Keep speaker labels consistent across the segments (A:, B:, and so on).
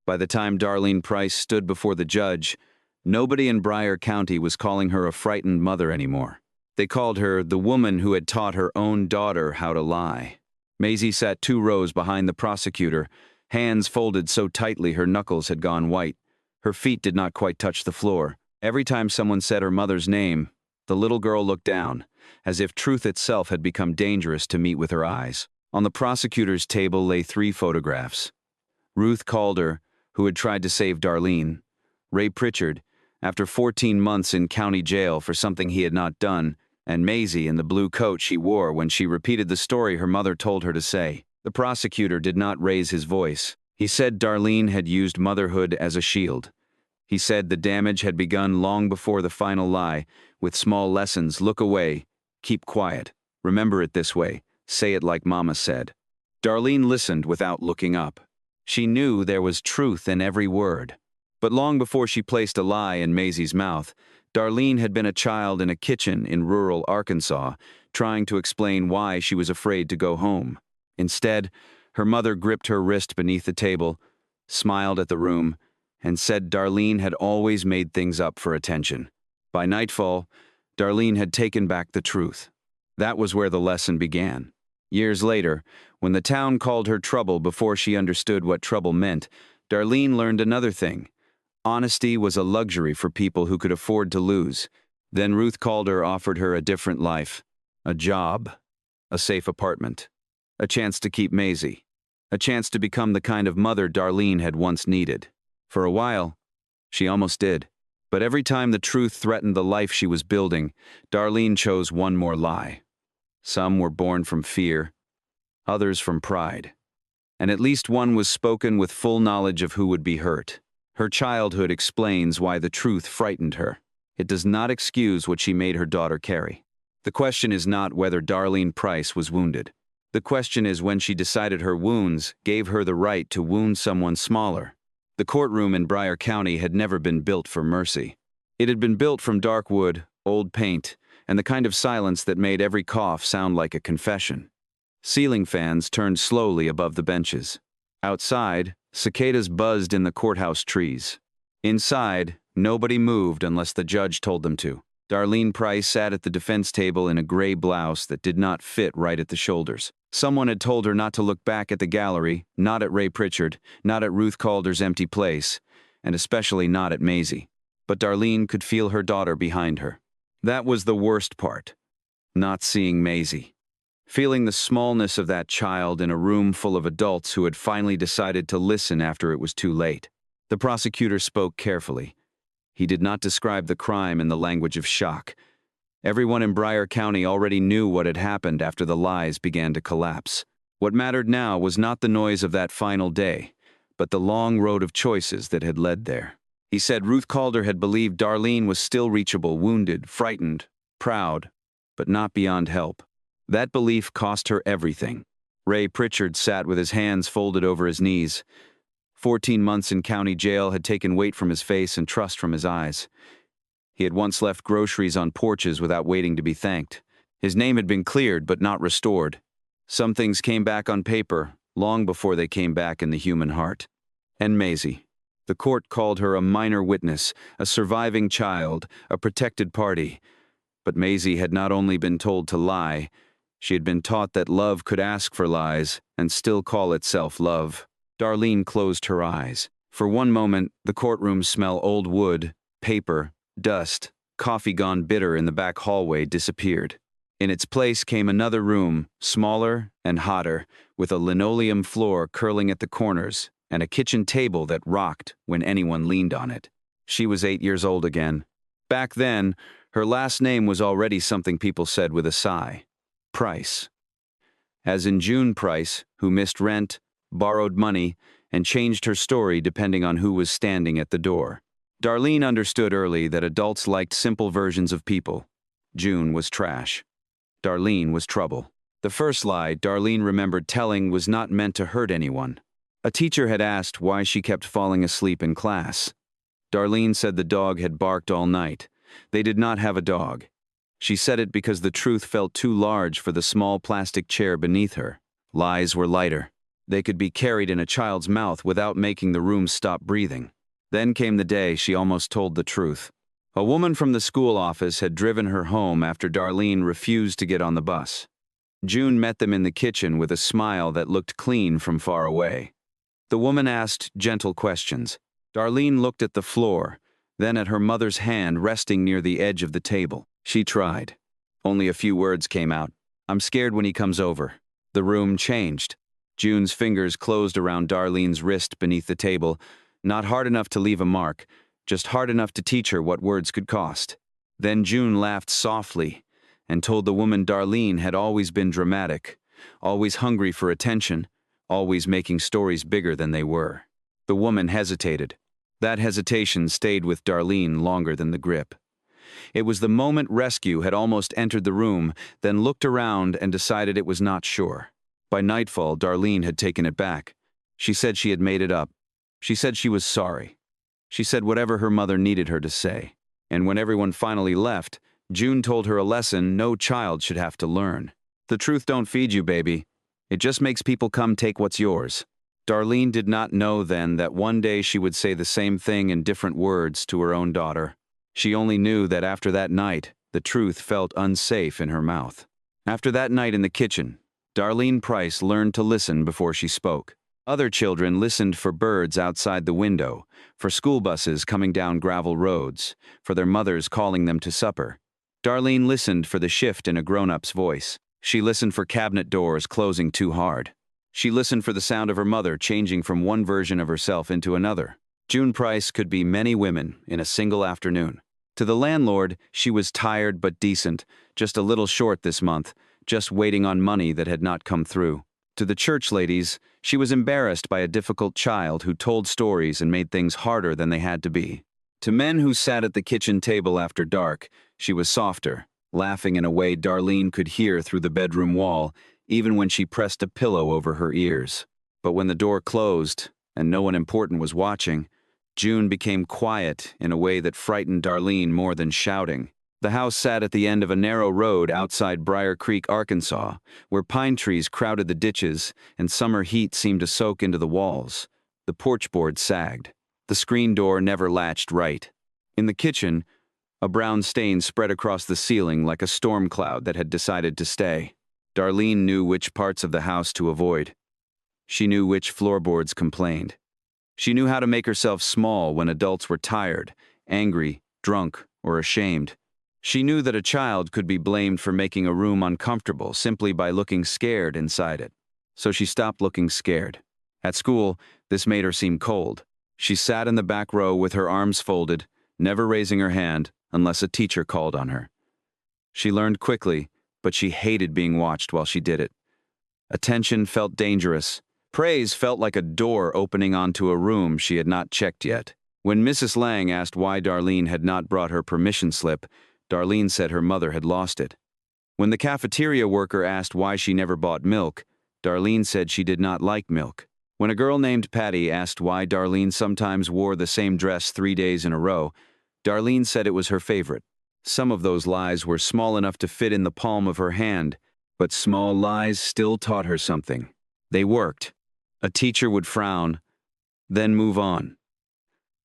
A: By the time Darlene Price stood before the judge, nobody in Bryan County was calling her a frightened mother anymore. They called her the woman who had taught her own daughter how to lie. Maisie sat 2 rows behind the prosecutor, hands folded so tightly her knuckles had gone white. Her feet did not quite touch the floor. Every time someone said her mother's name, the little girl looked down, as if truth itself had become dangerous to meet with her eyes. On the prosecutor's table lay 3 photographs. Ruth Calder, who had tried to save Darlene; Ray Pritchard, after 14 months in county jail for something he had not done; and Maisie in the blue coat she wore when she repeated the story her mother told her to say. The prosecutor did not raise his voice. He said Darlene had used motherhood as a shield. He said the damage had begun long before the final lie, with small lessons: look away, keep quiet, remember it this way, say it like Mama said. Darlene listened without looking up. She knew there was truth in every word. But long before she placed a lie in Maisie's mouth, Darlene had been a child in a kitchen in rural Arkansas, trying to explain why she was afraid to go home. Instead, her mother gripped her wrist beneath the table, smiled at the room, and said Darlene had always made things up for attention. By nightfall, Darlene had taken back the truth. That was where the lesson began. Years later, when the town called her trouble before she understood what trouble meant, Darlene learned another thing. Honesty was a luxury for people who could afford to lose. Then Ruth Calder offered her a different life, a job, a safe apartment, a chance to keep Maisie, a chance to become the kind of mother Darlene had once needed. For a while, she almost did. But every time the truth threatened the life she was building, Darlene chose one more lie. Some were born from fear, others from pride. And at least one was spoken with full knowledge of who would be hurt. Her childhood explains why the truth frightened her. It does not excuse what she made her daughter carry. The question is not whether Darlene Price was wounded. The question is when she decided her wounds gave her the right to wound someone smaller. The courtroom in Bryan County had never been built for mercy. It had been built from dark wood, old paint, and the kind of silence that made every cough sound like a confession. Ceiling fans turned slowly above the benches. Outside, cicadas buzzed in the courthouse trees. Inside, nobody moved unless the judge told them to. Darlene Price sat at the defense table in a gray blouse that did not fit right at the shoulders. Someone had told her not to look back at the gallery, not at Ray Pritchard, not at Ruth Calder's empty place, and especially not at Maisie. But Darlene could feel her daughter behind her. That was the worst part, not seeing Maisie. Feeling the smallness of that child in a room full of adults who had finally decided to listen after it was too late. The prosecutor spoke carefully. He did not describe the crime in the language of shock. Everyone in Bryan County already knew what had happened after the lies began to collapse. What mattered now was not the noise of that final day, but the long road of choices that had led there. He said Ruth Calder had believed Darlene was still reachable, wounded, frightened, proud, but not beyond help. That belief cost her everything. Ray Pritchard sat with his hands folded over his knees. 14 months in county jail had taken weight from his face and trust from his eyes. He had once left groceries on porches without waiting to be thanked. His name had been cleared but not restored. Some things came back on paper long before they came back in the human heart. And Maisie. The court called her a minor witness, a surviving child, a protected party. But Maisie had not only been told to lie, she had been taught that love could ask for lies and still call itself love. Darlene closed her eyes. For one moment, the courtroom smell old wood, paper, dust, coffee gone bitter in the back hallway disappeared. In its place came another room, smaller and hotter, with a linoleum floor curling at the corners and a kitchen table that rocked when anyone leaned on it. She was 8 years old again. Back then, her last name was already something people said with a sigh. Price. As in June Price, who missed rent, borrowed money, and changed her story depending on who was standing at the door. Darlene understood early that adults liked simple versions of people. June was trash. Darlene was trouble. The first lie Darlene remembered telling was not meant to hurt anyone. A teacher had asked why she kept falling asleep in class. Darlene said the dog had barked all night. They did not have a dog. She said it because the truth felt too large for the small plastic chair beneath her. Lies were lighter. They could be carried in a child's mouth without making the room stop breathing. Then came the day she almost told the truth. A woman from the school office had driven her home after Darlene refused to get on the bus. June met them in the kitchen with a smile that looked clean from far away. The woman asked gentle questions. Darlene looked at the floor, then at her mother's hand resting near the edge of the table. She tried. Only a few words came out. "I'm scared when he comes over." The room changed. June's fingers closed around Darlene's wrist beneath the table, not hard enough to leave a mark, just hard enough to teach her what words could cost. Then June laughed softly and told the woman Darlene had always been dramatic, always hungry for attention, always making stories bigger than they were. The woman hesitated. That hesitation stayed with Darlene longer than the grip. It was the moment rescue had almost entered the room, then looked around and decided it was not sure. By nightfall, Darlene had taken it back. She said she had made it up. She said she was sorry. She said whatever her mother needed her to say. And when everyone finally left, June told her a lesson no child should have to learn. The truth don't feed you, baby. It just makes people come take what's yours. Darlene did not know then that one day she would say the same thing in different words to her own daughter. She only knew that after that night, the truth felt unsafe in her mouth. After that night in the kitchen, Darlene Price learned to listen before she spoke. Other children listened for birds outside the window, for school buses coming down gravel roads, for their mothers calling them to supper. Darlene listened for the shift in a grown-up's voice. She listened for cabinet doors closing too hard. She listened for the sound of her mother changing from one version of herself into another. June Price could be many women in a single afternoon. To the landlord, she was tired but decent, just a little short this month, just waiting on money that had not come through. To the church ladies, she was embarrassed by a difficult child who told stories and made things harder than they had to be. To men who sat at the kitchen table after dark, she was softer, laughing in a way Darlene could hear through the bedroom wall, even when she pressed a pillow over her ears. But when the door closed, and no one important was watching, June became quiet in a way that frightened Darlene more than shouting. The house sat at the end of a narrow road outside Briar Creek, Arkansas, where pine trees crowded the ditches and summer heat seemed to soak into the walls. The porch board sagged. The screen door never latched right. In the kitchen, a brown stain spread across the ceiling like a storm cloud that had decided to stay. Darlene knew which parts of the house to avoid. She knew which floorboards complained. She knew how to make herself small when adults were tired, angry, drunk, or ashamed. She knew that a child could be blamed for making a room uncomfortable simply by looking scared inside it. So she stopped looking scared. At school, this made her seem cold. She sat in the back row with her arms folded, never raising her hand unless a teacher called on her. She learned quickly, but she hated being watched while she did it. Attention felt dangerous. Praise felt like a door opening onto a room she had not checked yet. When Mrs. Lang asked why Darlene had not brought her permission slip, Darlene said her mother had lost it. When the cafeteria worker asked why she never bought milk, Darlene said she did not like milk. When a girl named Patty asked why Darlene sometimes wore the same dress 3 days in a row, Darlene said it was her favorite. Some of those lies were small enough to fit in the palm of her hand, but small lies still taught her something. They worked. A teacher would frown, then move on.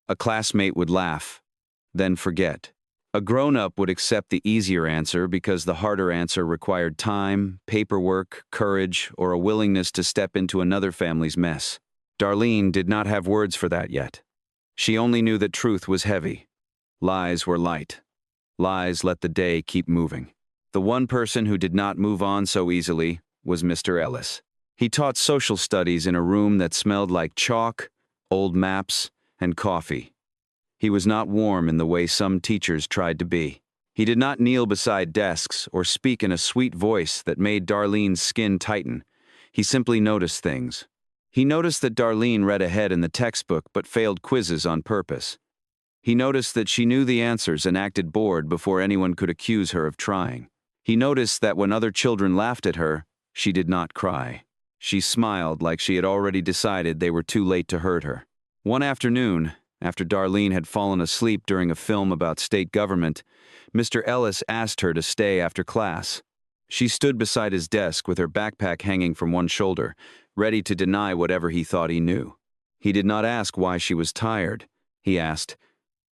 A: A classmate would laugh, then forget. A grown-up would accept the easier answer because the harder answer required time, paperwork, courage, or a willingness to step into another family's mess. Darlene did not have words for that yet. She only knew that truth was heavy. Lies were light. Lies let the day keep moving. The one person who did not move on so easily was Mr. Ellis. He taught social studies in a room that smelled like chalk, old maps, and coffee. He was not warm in the way some teachers tried to be. He did not kneel beside desks or speak in a sweet voice that made Darlene's skin tighten. He simply noticed things. He noticed that Darlene read ahead in the textbook but failed quizzes on purpose. He noticed that she knew the answers and acted bored before anyone could accuse her of trying. He noticed that when other children laughed at her, she did not cry. She smiled like she had already decided they were too late to hurt her. One afternoon, after Darlene had fallen asleep during a film about state government, Mr. Ellis asked her to stay after class. She stood beside his desk with her backpack hanging from one shoulder, ready to deny whatever he thought he knew. He did not ask why she was tired. He asked,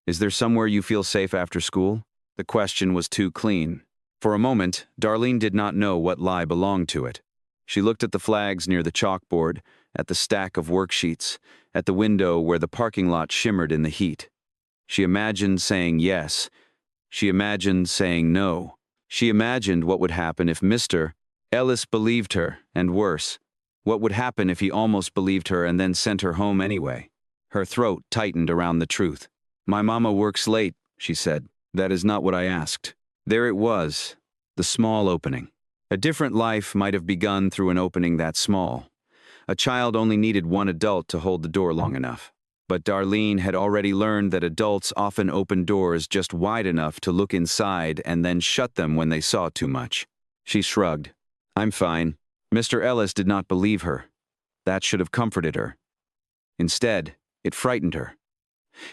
A: "Is there somewhere you feel safe after school?" The question was too clean. For a moment, Darlene did not know what lie belonged to it. She looked at the flags near the chalkboard, at the stack of worksheets, at the window where the parking lot shimmered in the heat. She imagined saying yes. She imagined saying no. She imagined what would happen if Mr. Ellis believed her, and worse, what would happen if he almost believed her and then sent her home anyway. Her throat tightened around the truth. "My mama works late," she said. "That is not what I asked." There it was, the small opening. A different life might have begun through an opening that small. A child only needed one adult to hold the door long enough. But Darlene had already learned that adults often open doors just wide enough to look inside and then shut them when they saw too much. She shrugged. "I'm fine." Mr. Ellis did not believe her. That should have comforted her. Instead, it frightened her.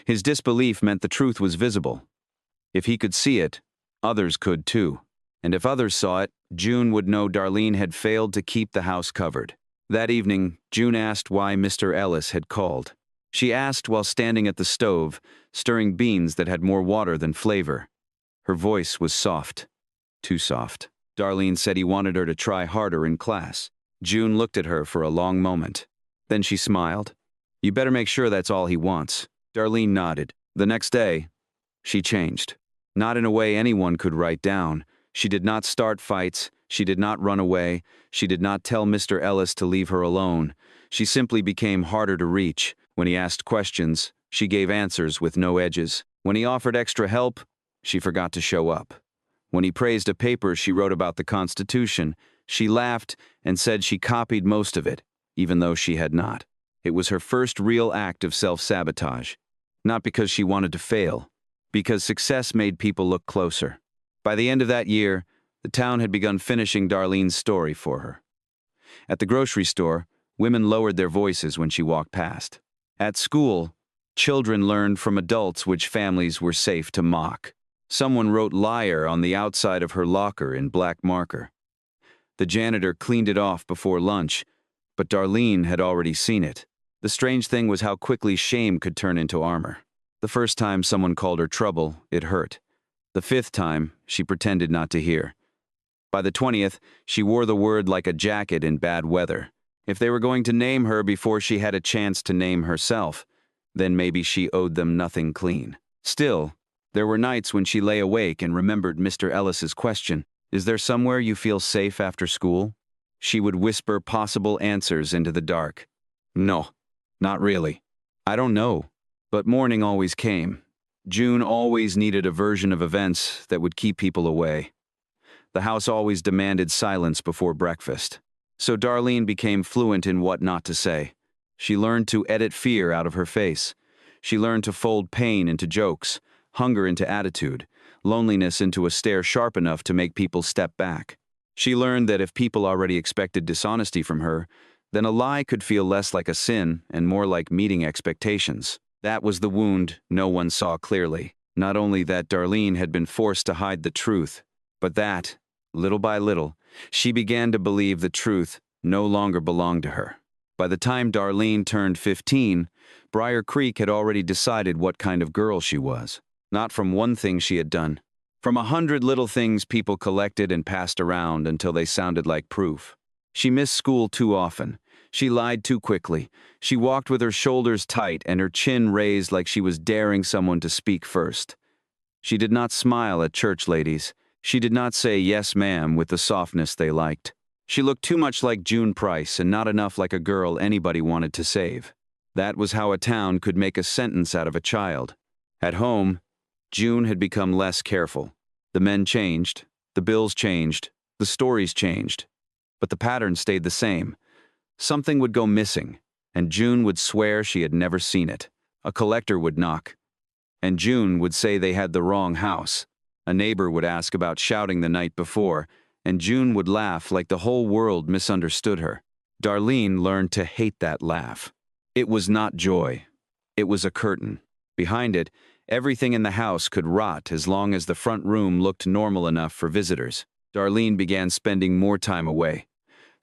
A: His disbelief meant the truth was visible. If he could see it, others could too. And if others saw it, June would know Darlene had failed to keep the house covered. That evening, June asked why Mr. Ellis had called. She asked while standing at the stove, stirring beans that had more water than flavor. Her voice was soft. Too soft. Darlene said he wanted her to try harder in class. June looked at her for a long moment. Then she smiled. "You better make sure that's all he wants." Darlene nodded. The next day, she changed. Not in a way anyone could write down. She did not start fights. She did not run away. She did not tell Mr. Ellis to leave her alone. She simply became harder to reach. When he asked questions, she gave answers with no edges. When he offered extra help, she forgot to show up. When he praised a paper she wrote about the Constitution, she laughed and said she copied most of it, even though she had not. It was her first real act of self-sabotage. Not because she wanted to fail, because success made people look closer. By the end of that year, the town had begun finishing Darlene's story for her. At the grocery store, women lowered their voices when she walked past. At school, children learned from adults which families were safe to mock. Someone wrote "liar" on the outside of her locker in black marker. The janitor cleaned it off before lunch, but Darlene had already seen it. The strange thing was how quickly shame could turn into armor. The first time someone called her trouble, it hurt. The fifth time, she pretended not to hear. By the 20th, she wore the word like a jacket in bad weather. If they were going to name her before she had a chance to name herself, then maybe she owed them nothing clean. Still, there were nights when she lay awake and remembered Mr. Ellis's question, "Is there somewhere you feel safe after school?" She would whisper possible answers into the dark. "No, not really. I don't know." But morning always came. June always needed a version of events that would keep people away. The house always demanded silence before breakfast. So Darlene became fluent in what not to say. She learned to edit fear out of her face. She learned to fold pain into jokes, hunger into attitude, loneliness into a stare sharp enough to make people step back. She learned that if people already expected dishonesty from her, then a lie could feel less like a sin and more like meeting expectations. That was the wound no one saw clearly. Not only that Darlene had been forced to hide the truth, but that, little by little, she began to believe the truth no longer belonged to her. By the time Darlene turned 15, Briar Creek had already decided what kind of girl she was. Not from one thing she had done. From 100 little things people collected and passed around until they sounded like proof. She missed school too often. She lied too quickly. She walked with her shoulders tight and her chin raised like she was daring someone to speak first. She did not smile at church ladies. She did not say "yes, ma'am" with the softness they liked. She looked too much like June Price and not enough like a girl anybody wanted to save. That was how a town could make a sentence out of a child. At home, June had become less careful. The men changed, the bills changed, the stories changed. But the pattern stayed the same. Something would go missing, and June would swear she had never seen it. A collector would knock, and June would say they had the wrong house. A neighbor would ask about shouting the night before, and June would laugh like the whole world misunderstood her. Darlene learned to hate that laugh. It was not joy. It was a curtain. Behind it, everything in the house could rot as long as the front room looked normal enough for visitors. Darlene began spending more time away.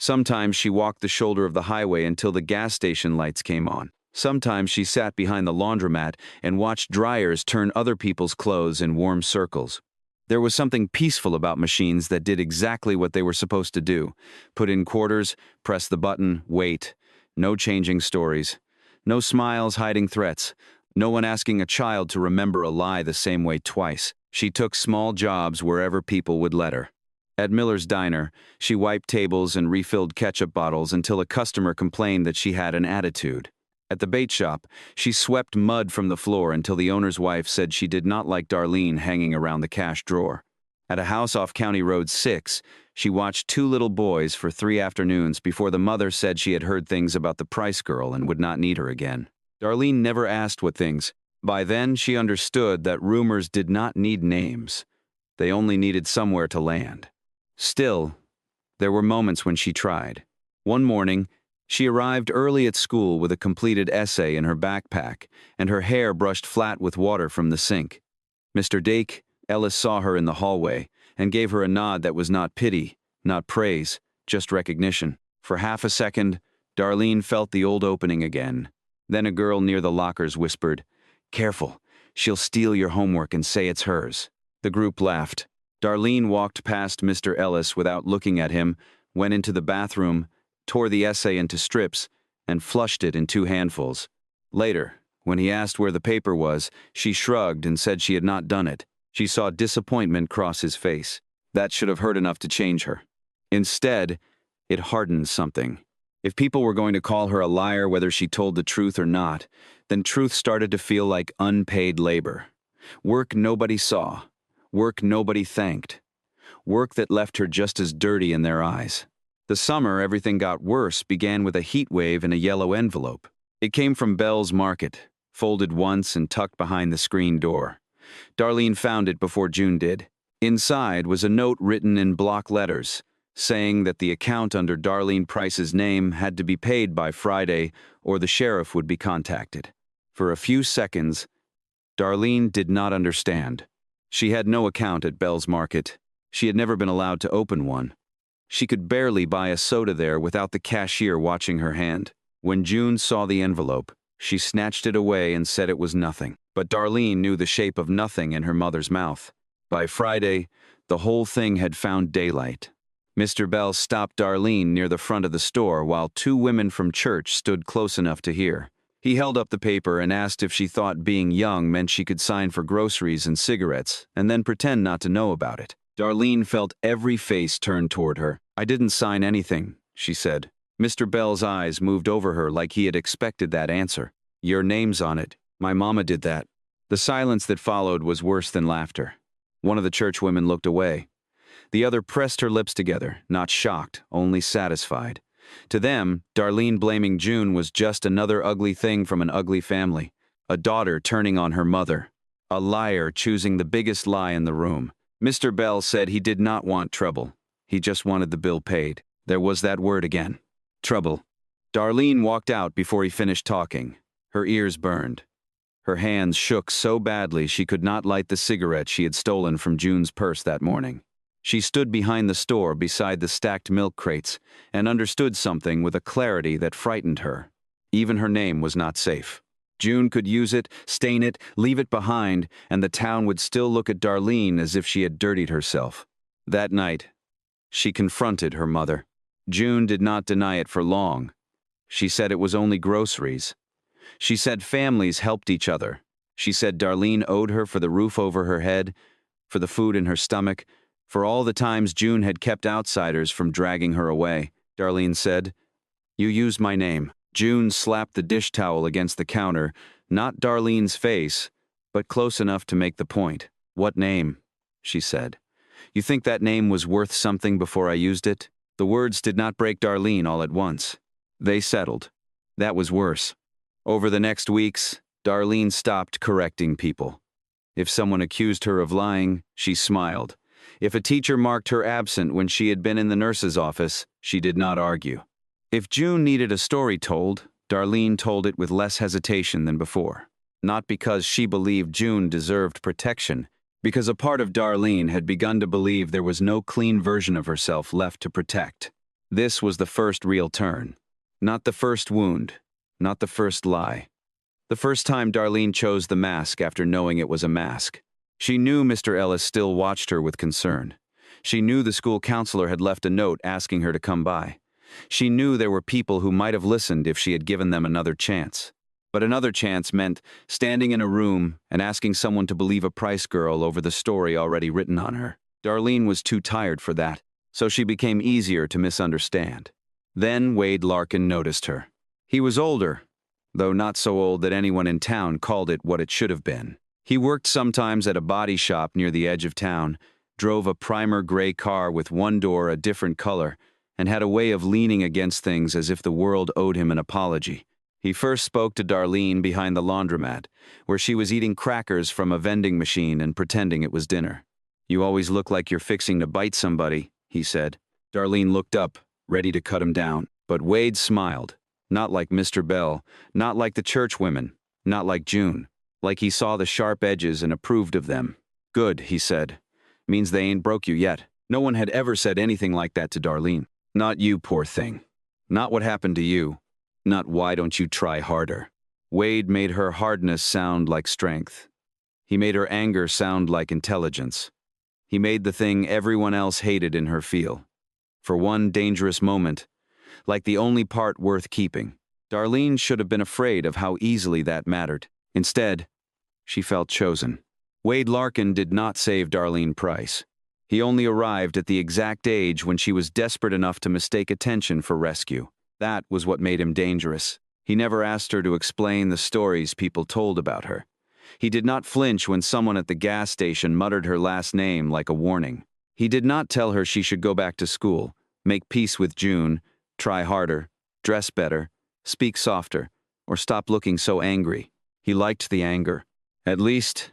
A: Sometimes she walked the shoulder of the highway until the gas station lights came on. Sometimes she sat behind the laundromat and watched dryers turn other people's clothes in warm circles. There was something peaceful about machines that did exactly what they were supposed to do. Put in quarters, press the button, wait. No changing stories. No smiles hiding threats. No one asking a child to remember a lie the same way twice. She took small jobs wherever people would let her. At Miller's Diner, she wiped tables and refilled ketchup bottles until a customer complained that she had an attitude. At the bait shop, she swept mud from the floor until the owner's wife said she did not like Darlene hanging around the cash drawer. At a house off County Road 6, she watched 2 little boys for 3 afternoons before the mother said she had heard things about the Price girl and would not need her again. Darlene never asked what things. By then, she understood that rumors did not need names. They only needed somewhere to land. Still, there were moments when she tried. One morning, she arrived early at school with a completed essay in her backpack and her hair brushed flat with water from the sink. Mr. Dake Ellis saw her in the hallway and gave her a nod that was not pity, not praise, just recognition. For half a second, Darlene felt the old opening again. Then a girl near the lockers whispered, "Careful, she'll steal your homework and say it's hers." The group laughed. Darlene walked past Mr. Ellis without looking at him, went into the bathroom, tore the essay into strips, and flushed it in 2 handfuls. Later, when he asked where the paper was, she shrugged and said she had not done it. She saw disappointment cross his face. That should have hurt enough to change her. Instead, it hardened something. If people were going to call her a liar whether she told the truth or not, then truth started to feel like unpaid labor. Work nobody saw. Work nobody thanked. Work that left her just as dirty in their eyes. The summer everything got worse began with a heat wave in a yellow envelope. It came from Bell's Market, folded once and tucked behind the screen door. Darlene found it before June did. Inside was a note written in block letters, saying that the account under Darlene Price's name had to be paid by Friday or the sheriff would be contacted. For a few seconds, Darlene did not understand. She had no account at Bell's Market. She had never been allowed to open one. She could barely buy a soda there without the cashier watching her hand. When June saw the envelope, she snatched it away and said it was nothing. But Darlene knew the shape of nothing in her mother's mouth. By Friday, the whole thing had found daylight. Mr. Bell stopped Darlene near the front of the store while 2 women from church stood close enough to hear. He held up the paper and asked if she thought being young meant she could sign for groceries and cigarettes, and then pretend not to know about it. Darlene felt every face turn toward her. "I didn't sign anything," she said. Mr. Bell's eyes moved over her like he had expected that answer. "Your name's on it. My mama did that." The silence that followed was worse than laughter. One of the church women looked away. The other pressed her lips together, not shocked, only satisfied. To them, Darlene blaming June was just another ugly thing from an ugly family. A daughter turning on her mother. A liar choosing the biggest lie in the room. Mr. Bell said he did not want trouble. He just wanted the bill paid. There was that word again. Trouble. Darlene walked out before he finished talking. Her ears burned. Her hands shook so badly she could not light the cigarette she had stolen from June's purse that morning. She stood behind the store beside the stacked milk crates and understood something with a clarity that frightened her. Even her name was not safe. June could use it, stain it, leave it behind, and the town would still look at Darlene as if she had dirtied herself. That night, she confronted her mother. June did not deny it for long. She said it was only groceries. She said families helped each other. She said Darlene owed her for the roof over her head, for the food in her stomach, for all the times June had kept outsiders from dragging her away. Darlene said, "You used my name." June slapped the dish towel against the counter, not Darlene's face, but close enough to make the point. "What name?" she said. "You think that name was worth something before I used it?" The words did not break Darlene all at once. They settled. That was worse. Over the next weeks, Darlene stopped correcting people. If someone accused her of lying, she smiled. If a teacher marked her absent when she had been in the nurse's office, she did not argue. If June needed a story told, Darlene told it with less hesitation than before. Not because she believed June deserved protection, because a part of Darlene had begun to believe there was no clean version of herself left to protect. This was the first real turn. Not the first wound. Not the first lie. The first time Darlene chose the mask after knowing it was a mask. She knew Mr. Ellis still watched her with concern. She knew the school counselor had left a note asking her to come by. She knew there were people who might have listened if she had given them another chance. But another chance meant standing in a room and asking someone to believe a Price girl over the story already written on her. Darlene was too tired for that, so she became easier to misunderstand. Then Wade Larkin noticed her. He was older, though not so old that anyone in town called it what it should have been. He worked sometimes at a body shop near the edge of town, drove a primer gray car with one door a different color, and had a way of leaning against things as if the world owed him an apology. He first spoke to Darlene behind the laundromat, where she was eating crackers from a vending machine and pretending it was dinner. "You always look like you're fixing to bite somebody," he said. Darlene looked up, ready to cut him down, but Wade smiled. Not like Mr. Bell, not like the church women, not like June. Like he saw the sharp edges and approved of them. "Good," he said. "Means they ain't broke you yet." No one had ever said anything like that to Darlene. Not you, poor thing. Not what happened to you. Not why don't you try harder. Wade made her hardness sound like strength. He made her anger sound like intelligence. He made the thing everyone else hated in her feel. For one dangerous moment, like the only part worth keeping. Darlene should have been afraid of how easily that mattered. Instead, she felt chosen. Wade Larkin did not save Darlene Price. He only arrived at the exact age when she was desperate enough to mistake attention for rescue. That was what made him dangerous. He never asked her to explain the stories people told about her. He did not flinch when someone at the gas station muttered her last name like a warning. He did not tell her she should go back to school, make peace with June, try harder, dress better, speak softer, or stop looking so angry. He liked the anger. At least,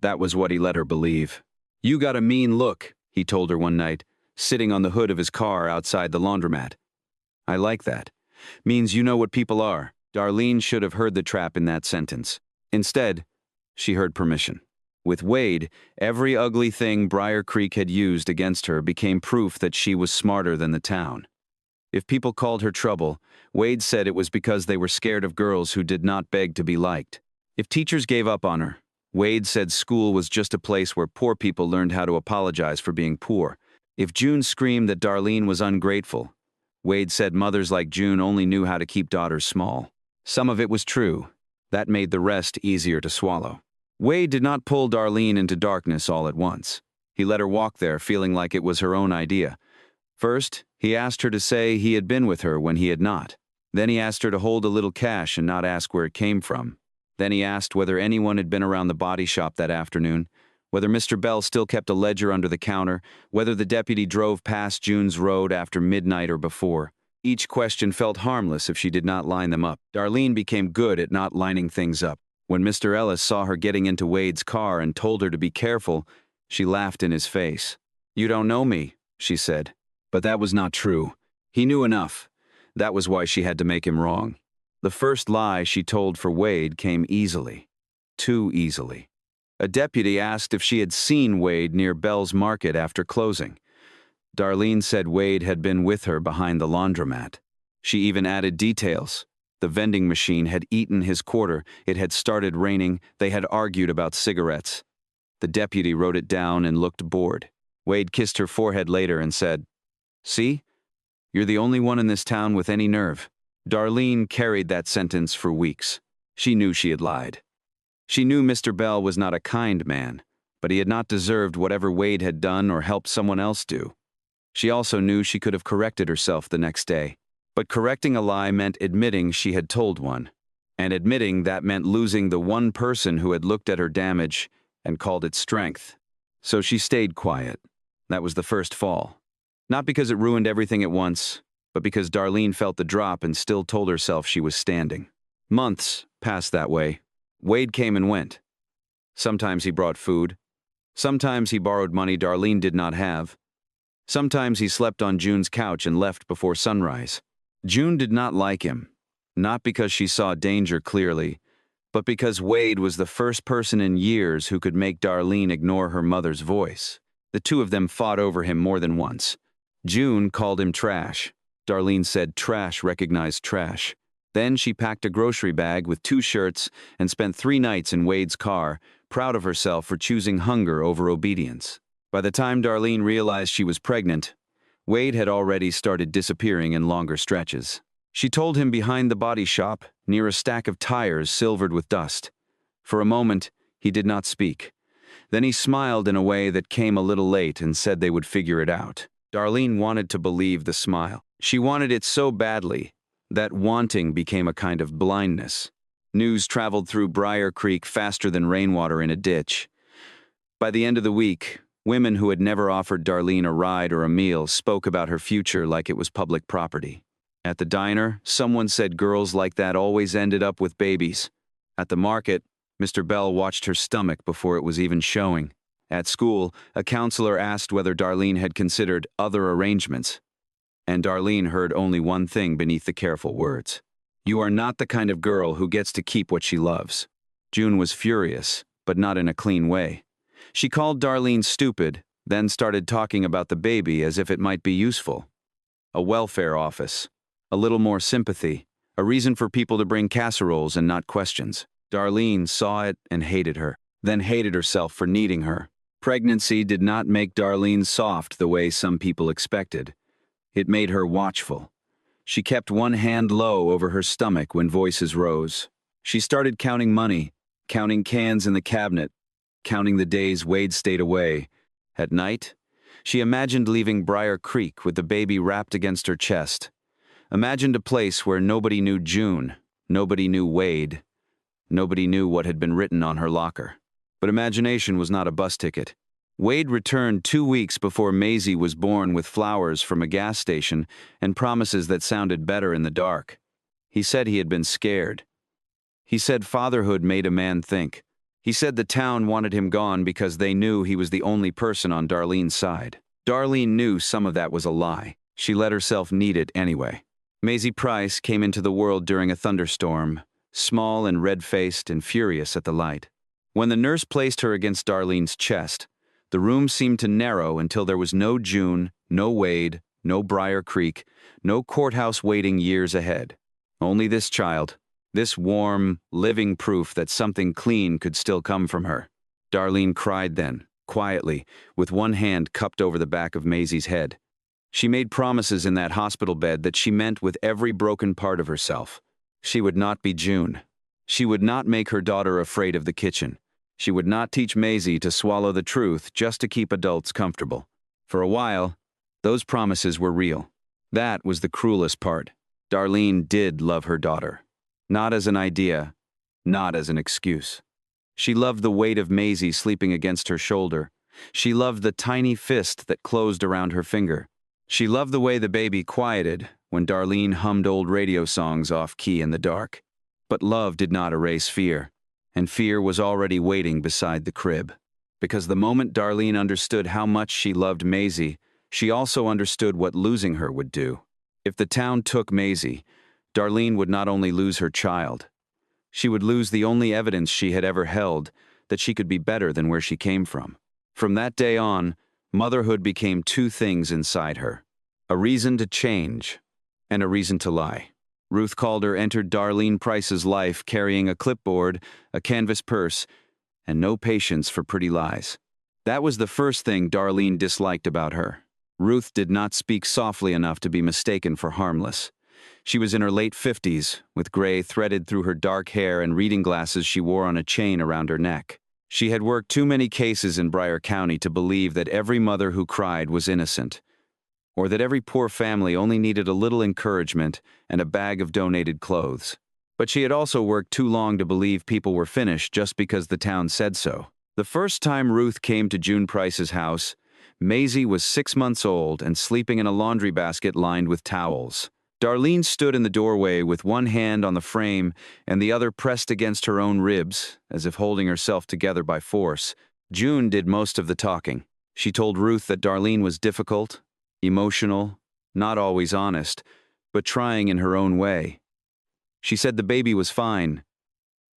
A: that was what he let her believe. "You got a mean look," he told her one night, sitting on the hood of his car outside the laundromat. "I like that. Means you know what people are." Darlene should have heard the trap in that sentence. Instead, she heard permission. With Wade, every ugly thing Briar Creek had used against her became proof that she was smarter than the town. If people called her trouble, Wade said it was because they were scared of girls who did not beg to be liked. If teachers gave up on her, Wade said school was just a place where poor people learned how to apologize for being poor. If June screamed that Darlene was ungrateful, Wade said mothers like June only knew how to keep daughters small. Some of it was true. That made the rest easier to swallow. Wade did not pull Darlene into darkness all at once. He let her walk there feeling like it was her own idea. First, he asked her to say he had been with her when he had not. Then he asked her to hold a little cash and not ask where it came from. Then he asked whether anyone had been around the body shop that afternoon, whether Mr. Bell still kept a ledger under the counter, whether the deputy drove past June's road after midnight or before. Each question felt harmless if she did not line them up. Darlene became good at not lining things up. When Mr. Ellis saw her getting into Wade's car and told her to be careful, she laughed in his face. "You don't know me," she said. But that was not true. He knew enough. That was why she had to make him wrong. The first lie she told for Wade came easily. Too easily. A deputy asked if she had seen Wade near Bell's Market after closing. Darlene said Wade had been with her behind the laundromat. She even added details. The vending machine had eaten his quarter, it had started raining, they had argued about cigarettes. The deputy wrote it down and looked bored. Wade kissed her forehead later and said, "See? You're the only one in this town with any nerve." Darlene carried that sentence for weeks. She knew she had lied. She knew Mr. Bell was not a kind man, but he had not deserved whatever Wade had done or helped someone else do. She also knew she could have corrected herself the next day. But correcting a lie meant admitting she had told one. And admitting that meant losing the one person who had looked at her damage and called it strength. So she stayed quiet. That was the first fall. Not because it ruined everything at once, but because Darlene felt the drop and still told herself she was standing. Months passed that way. Wade came and went. Sometimes he brought food. Sometimes he borrowed money Darlene did not have. Sometimes he slept on June's couch and left before sunrise. June did not like him, not because she saw danger clearly, but because Wade was the first person in years who could make Darlene ignore her mother's voice. The two of them fought over him more than once. June called him trash. Darlene said trash recognized trash. Then she packed a grocery bag with 2 shirts and spent 3 nights in Wade's car, proud of herself for choosing hunger over obedience. By the time Darlene realized she was pregnant, Wade had already started disappearing in longer stretches. She told him behind the body shop, near a stack of tires silvered with dust. For a moment, he did not speak. Then he smiled in a way that came a little late and said they would figure it out. Darlene wanted to believe the smile. She wanted it so badly that wanting became a kind of blindness. News traveled through Briar Creek faster than rainwater in a ditch. By the end of the week, women who had never offered Darlene a ride or a meal spoke about her future like it was public property. At the diner, someone said girls like that always ended up with babies. At the market, Mr. Bell watched her stomach before it was even showing. At school, a counselor asked whether Darlene had considered other arrangements. And Darlene heard only one thing beneath the careful words. "You are not the kind of girl who gets to keep what she loves." June was furious, but not in a clean way. She called Darlene stupid, then started talking about the baby as if it might be useful. A welfare office. A little more sympathy. A reason for people to bring casseroles and not questions. Darlene saw it and hated her, then hated herself for needing her. Pregnancy did not make Darlene soft the way some people expected. It made her watchful. She kept one hand low over her stomach when voices rose. She started counting money, counting cans in the cabinet, counting the days Wade stayed away. At night, she imagined leaving Briar Creek with the baby wrapped against her chest. Imagined a place where nobody knew June, nobody knew Wade, nobody knew what had been written on her locker. But imagination was not a bus ticket. Wade returned 2 weeks before Maisie was born with flowers from a gas station and promises that sounded better in the dark. He said he had been scared. He said fatherhood made a man think. He said the town wanted him gone because they knew he was the only person on Darlene's side. Darlene knew some of that was a lie. She let herself need it anyway. Maisie Price came into the world during a thunderstorm, small and red-faced and furious at the light. When the nurse placed her against Darlene's chest, the room seemed to narrow until there was no June, no Wade, no Briar Creek, no courthouse waiting years ahead. Only this child, this warm, living proof that something clean could still come from her. Darlene cried then, quietly, with one hand cupped over the back of Maisie's head. She made promises in that hospital bed that she meant with every broken part of herself. She would not be June. She would not make her daughter afraid of the kitchen. She would not teach Maisie to swallow the truth just to keep adults comfortable. For a while, those promises were real. That was the cruelest part. Darlene did love her daughter. Not as an idea, not as an excuse. She loved the weight of Maisie sleeping against her shoulder. She loved the tiny fist that closed around her finger. She loved the way the baby quieted when Darlene hummed old radio songs off-key in the dark. But love did not erase fear, and fear was already waiting beside the crib. Because the moment Darlene understood how much she loved Maisie, she also understood what losing her would do. If the town took Maisie, Darlene would not only lose her child, she would lose the only evidence she had ever held that she could be better than where she came from. From that day on, motherhood became 2 things inside her: a reason to change and a reason to lie. Ruth Calder entered Darlene Price's life carrying a clipboard, a canvas purse, and no patience for pretty lies. That was the first thing Darlene disliked about her. Ruth did not speak softly enough to be mistaken for harmless. She was in her late 50s, with gray threaded through her dark hair and reading glasses she wore on a chain around her neck. She had worked too many cases in Briar County to believe that every mother who cried was innocent, or that every poor family only needed a little encouragement and a bag of donated clothes. But she had also worked too long to believe people were finished just because the town said so. The first time Ruth came to June Price's house, Maisie was 6 months old and sleeping in a laundry basket lined with towels. Darlene stood in the doorway with one hand on the frame and the other pressed against her own ribs, as if holding herself together by force. June did most of the talking. She told Ruth that Darlene was difficult, emotional, not always honest, but trying in her own way. She said the baby was fine.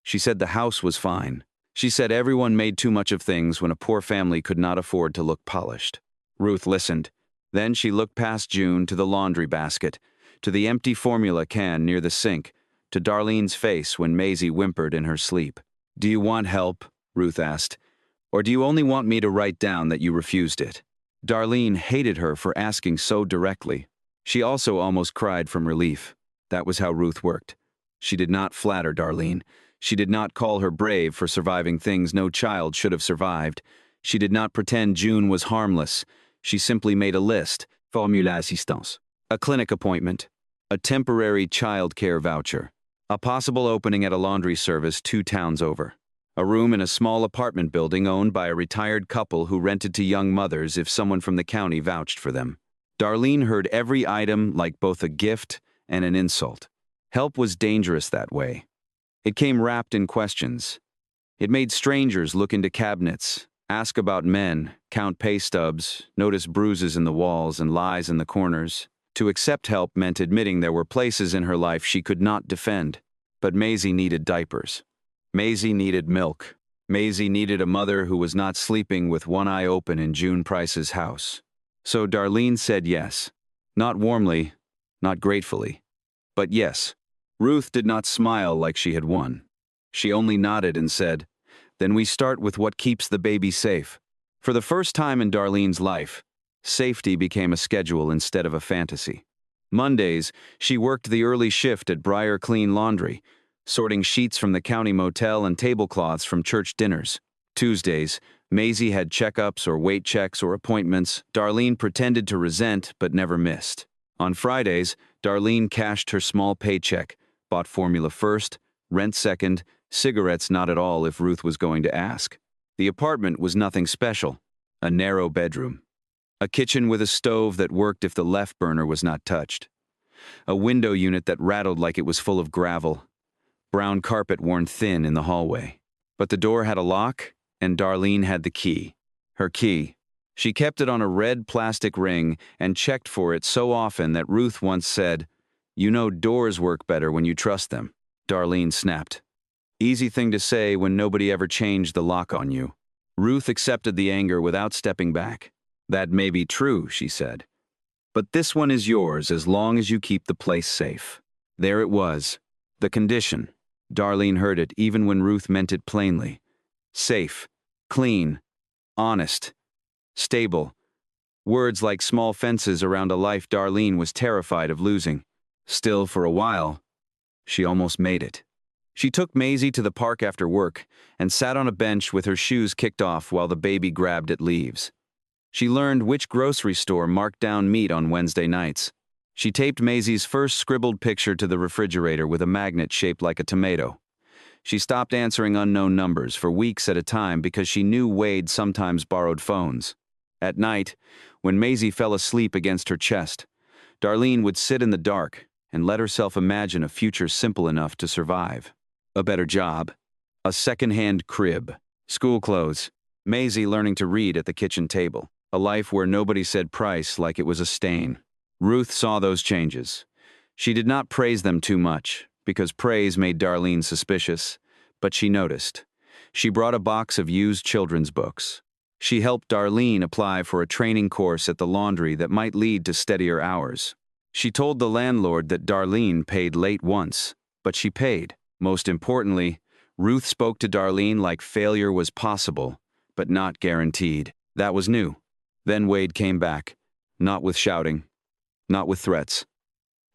A: She said the house was fine. She said everyone made too much of things when a poor family could not afford to look polished. Ruth listened. Then she looked past June to the laundry basket, to the empty formula can near the sink, to Darlene's face when Maisie whimpered in her sleep. "Do you want help?" Ruth asked. "Or do you only want me to write down that you refused it?" Darlene hated her for asking so directly. She also almost cried from relief. That was how Ruth worked. She did not flatter Darlene. She did not call her brave for surviving things no child should have survived. She did not pretend June was harmless. She simply made a list, formula assistance, a clinic appointment, a temporary child care voucher, a possible opening at a laundry service 2 towns over, a room in a small apartment building owned by a retired couple who rented to young mothers if someone from the county vouched for them. Darlene heard every item like both a gift and an insult. Help was dangerous that way. It came wrapped in questions. It made strangers look into cabinets, ask about men, count pay stubs, notice bruises in the walls and lies in the corners. To accept help meant admitting there were places in her life she could not defend. But Maisie needed diapers. Maisie needed milk. Maisie needed a mother who was not sleeping with one eye open in June Price's house. So Darlene said yes. Not warmly, not gratefully, but yes. Ruth did not smile like she had won. She only nodded and said, "Then we start with what keeps the baby safe." For the first time in Darlene's life, safety became a schedule instead of a fantasy. Mondays, she worked the early shift at Briar Clean Laundry, sorting sheets from the county motel and tablecloths from church dinners. Tuesdays, Maisie had checkups or weight checks or appointments Darlene pretended to resent but never missed. On Fridays, Darlene cashed her small paycheck, bought formula first, rent second, cigarettes not at all if Ruth was going to ask. The apartment was nothing special, a narrow bedroom. A kitchen with a stove that worked if the left burner was not touched. A window unit that rattled like it was full of gravel. Brown carpet worn thin in the hallway. But the door had a lock, and Darlene had the key. Her key. She kept it on a red plastic ring and checked for it so often that Ruth once said, "You know doors work better when you trust them." Darlene snapped. Easy thing to say when nobody ever changed the lock on you. Ruth accepted the anger without stepping back. "That may be true," she said. "But this one is yours as long as you keep the place safe." There it was. The condition. Darlene heard it even when Ruth meant it plainly. Safe. Clean. Honest. Stable. Words like small fences around a life Darlene was terrified of losing. Still, for a while, she almost made it. She took Maisie to the park after work and sat on a bench with her shoes kicked off while the baby grabbed at leaves. She learned which grocery store marked down meat on Wednesday nights. She taped Maisie's first scribbled picture to the refrigerator with a magnet shaped like a tomato. She stopped answering unknown numbers for weeks at a time because she knew Wade sometimes borrowed phones. At night, when Maisie fell asleep against her chest, Darlene would sit in the dark and let herself imagine a future simple enough to survive. A better job, a second-hand crib, school clothes, Maisie learning to read at the kitchen table, a life where nobody said Price like it was a stain. Ruth saw those changes. She did not praise them too much, because praise made Darlene suspicious, but she noticed. She brought a box of used children's books. She helped Darlene apply for a training course at the laundry that might lead to steadier hours. She told the landlord that Darlene paid late once, but she paid. Most importantly, Ruth spoke to Darlene like failure was possible, but not guaranteed. That was new. Then Wade came back, not with shouting, not with threats,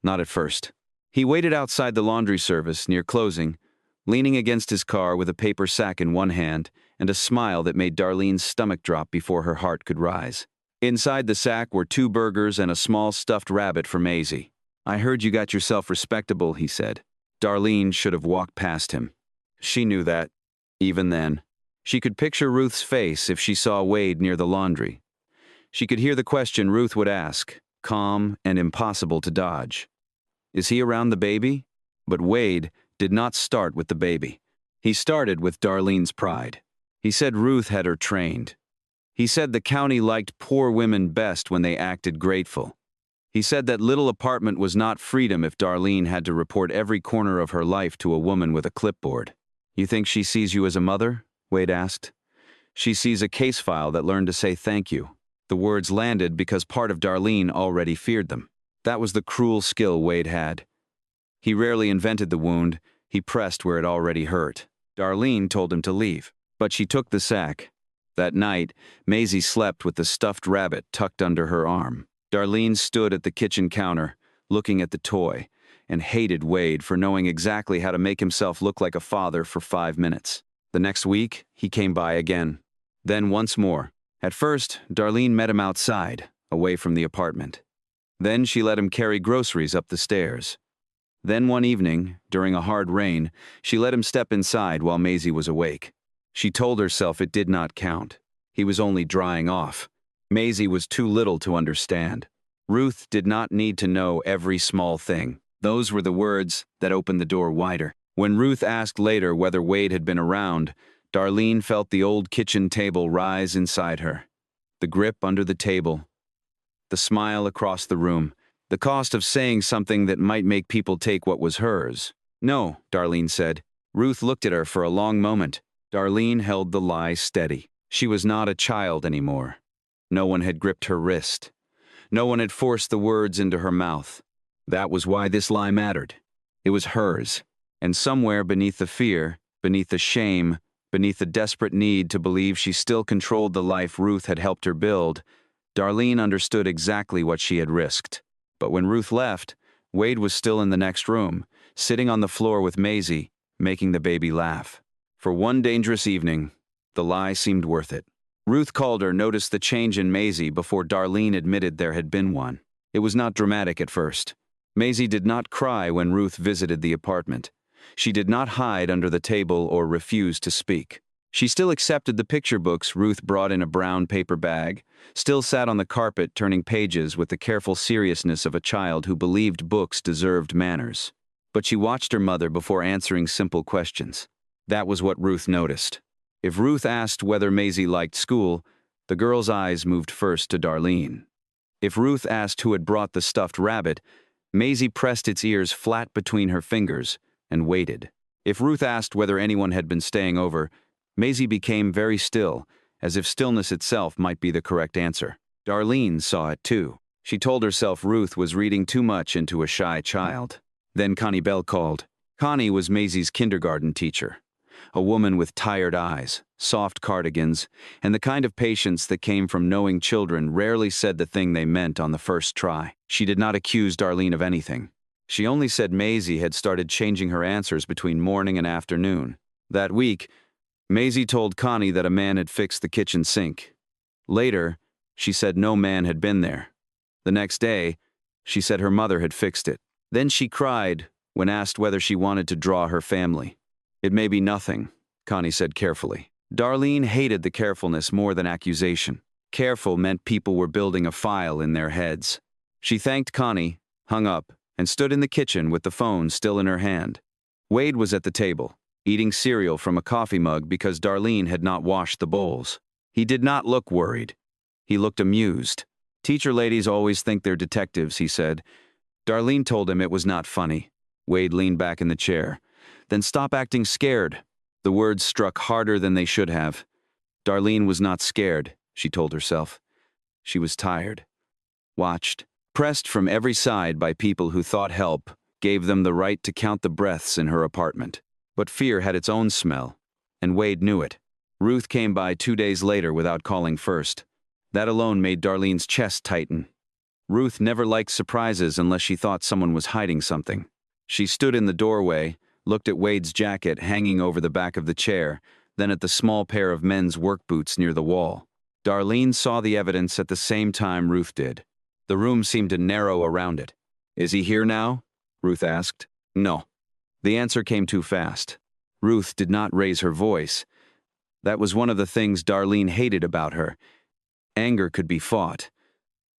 A: not at first. He waited outside the laundry service near closing, leaning against his car with a paper sack in one hand and a smile that made Darlene's stomach drop before her heart could rise. Inside the sack were 2 burgers and a small stuffed rabbit for Maisie. "I heard you got yourself respectable," he said. Darlene should have walked past him. She knew that, even then. She could picture Ruth's face if she saw Wade near the laundry. She could hear the question Ruth would ask, calm and impossible to dodge. "Is he around the baby?" But Wade did not start with the baby. He started with Darlene's pride. He said Ruth had her trained. He said the county liked poor women best when they acted grateful. He said that little apartment was not freedom if Darlene had to report every corner of her life to a woman with a clipboard. "You think she sees you as a mother?" Wade asked. "She sees a case file that learned to say thank you." The words landed because part of Darlene already feared them. That was the cruel skill Wade had. He rarely invented the wound, he pressed where it already hurt. Darlene told him to leave, but she took the sack. That night, Maisie slept with the stuffed rabbit tucked under her arm. Darlene stood at the kitchen counter, looking at the toy, and hated Wade for knowing exactly how to make himself look like a father for 5 minutes. The next week, he came by again. Then once more. At first, Darlene met him outside, away from the apartment. Then she let him carry groceries up the stairs. Then one evening, during a hard rain, she let him step inside while Maisie was awake. She told herself it did not count. He was only drying off. Maisie was too little to understand. Ruth did not need to know every small thing. Those were the words that opened the door wider. When Ruth asked later whether Wade had been around, Darlene felt the old kitchen table rise inside her. The grip under the table. The smile across the room. The cost of saying something that might make people take what was hers. No, Darlene said. Ruth looked at her for a long moment. Darlene held the lie steady. She was not a child anymore. No one had gripped her wrist. No one had forced the words into her mouth. That was why this lie mattered. It was hers. And somewhere beneath the fear, beneath the shame, beneath the desperate need to believe she still controlled the life Ruth had helped her build, Darlene understood exactly what she had risked. But when Ruth left, Wade was still in the next room, sitting on the floor with Maisie, making the baby laugh. For one dangerous evening, the lie seemed worth it. Ruth Calder noticed the change in Maisie before Darlene admitted there had been one. It was not dramatic at first. Maisie did not cry when Ruth visited the apartment. She did not hide under the table or refuse to speak. She still accepted the picture books Ruth brought in a brown paper bag, still sat on the carpet turning pages with the careful seriousness of a child who believed books deserved manners. But she watched her mother before answering simple questions. That was what Ruth noticed. If Ruth asked whether Maisie liked school, the girl's eyes moved first to Darlene. If Ruth asked who had brought the stuffed rabbit, Maisie pressed its ears flat between her fingers and waited. If Ruth asked whether anyone had been staying over, Maisie became very still, as if stillness itself might be the correct answer. Darlene saw it too. She told herself Ruth was reading too much into a shy child. Then Connie Bell called. Connie was Maisie's kindergarten teacher. A woman with tired eyes, soft cardigans, and the kind of patience that came from knowing children rarely said the thing they meant on the first try. She did not accuse Darlene of anything. She only said Maisie had started changing her answers between morning and afternoon. That week, Maisie told Connie that a man had fixed the kitchen sink. Later, she said no man had been there. The next day, she said her mother had fixed it. Then she cried when asked whether she wanted to draw her family. It may be nothing, Connie said carefully. Darlene hated the carefulness more than accusation. Careful meant people were building a file in their heads. She thanked Connie, hung up, and stood in the kitchen with the phone still in her hand. Wade was at the table, eating cereal from a coffee mug because Darlene had not washed the bowls. He did not look worried. He looked amused. Teacher ladies always think they're detectives, he said. Darlene told him it was not funny. Wade leaned back in the chair. Then stop acting scared. The words struck harder than they should have. Darlene was not scared, she told herself. She was tired. Watched. Pressed from every side by people who thought help gave them the right to count the breaths in her apartment. But fear had its own smell, and Wade knew it. Ruth came by 2 days later without calling first. That alone made Darlene's chest tighten. Ruth never liked surprises unless she thought someone was hiding something. She stood in the doorway, looked at Wade's jacket hanging over the back of the chair, then at the small pair of men's work boots near the wall. Darlene saw the evidence at the same time Ruth did. The room seemed to narrow around it. Is he here now? Ruth asked. No. The answer came too fast. Ruth did not raise her voice. That was one of the things Darlene hated about her. Anger could be fought.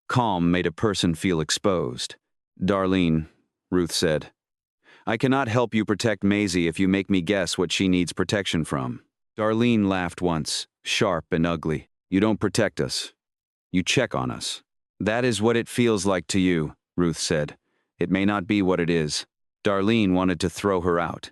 A: Calm made a person feel exposed. Darlene, Ruth said, I cannot help you protect Maisie if you make me guess what she needs protection from. Darlene laughed once, sharp and ugly. You don't protect us. You check on us. That is what it feels like to you, Ruth said. It may not be what it is. Darlene wanted to throw her out.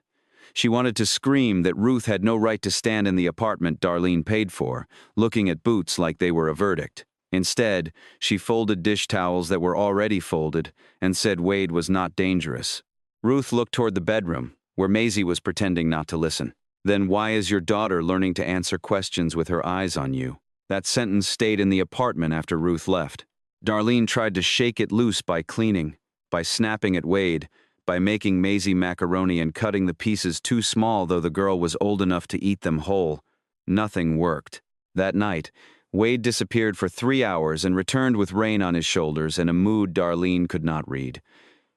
A: She wanted to scream that Ruth had no right to stand in the apartment Darlene paid for, looking at boots like they were a verdict. Instead, she folded dish towels that were already folded and said Wade was not dangerous. Ruth looked toward the bedroom, where Maisie was pretending not to listen. Then why is your daughter learning to answer questions with her eyes on you? That sentence stayed in the apartment after Ruth left. Darlene tried to shake it loose by cleaning, by snapping at Wade, by making Maisie macaroni and cutting the pieces too small though the girl was old enough to eat them whole. Nothing worked. That night, Wade disappeared for 3 hours and returned with rain on his shoulders and a mood Darlene could not read.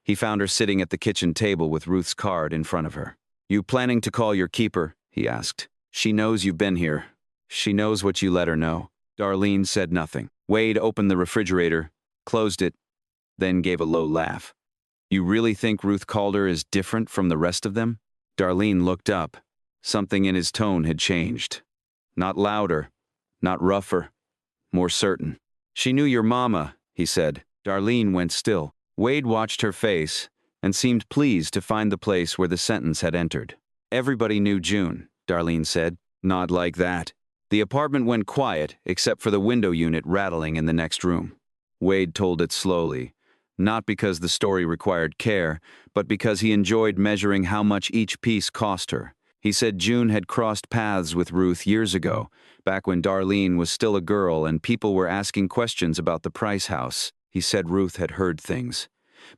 A: He found her sitting at the kitchen table with Ruth's card in front of her. "You planning to call your keeper?" he asked. "She knows you've been here. She knows what you let her know." Darlene said nothing. Wade opened the refrigerator, closed it, then gave a low laugh. "You really think Ruth Calder is different from the rest of them?" Darlene looked up. Something in his tone had changed. Not louder, not rougher, more certain. "She knew your mama," he said. Darlene went still. Wade watched her face and seemed pleased to find the place where the sentence had entered. "Everybody knew June," Darlene said. "Not like that." The apartment went quiet except for the window unit rattling in the next room. Wade told it slowly, not because the story required care, but because he enjoyed measuring how much each piece cost her. He said June had crossed paths with Ruth years ago, back when Darlene was still a girl and people were asking questions about the Price house. He said Ruth had heard things.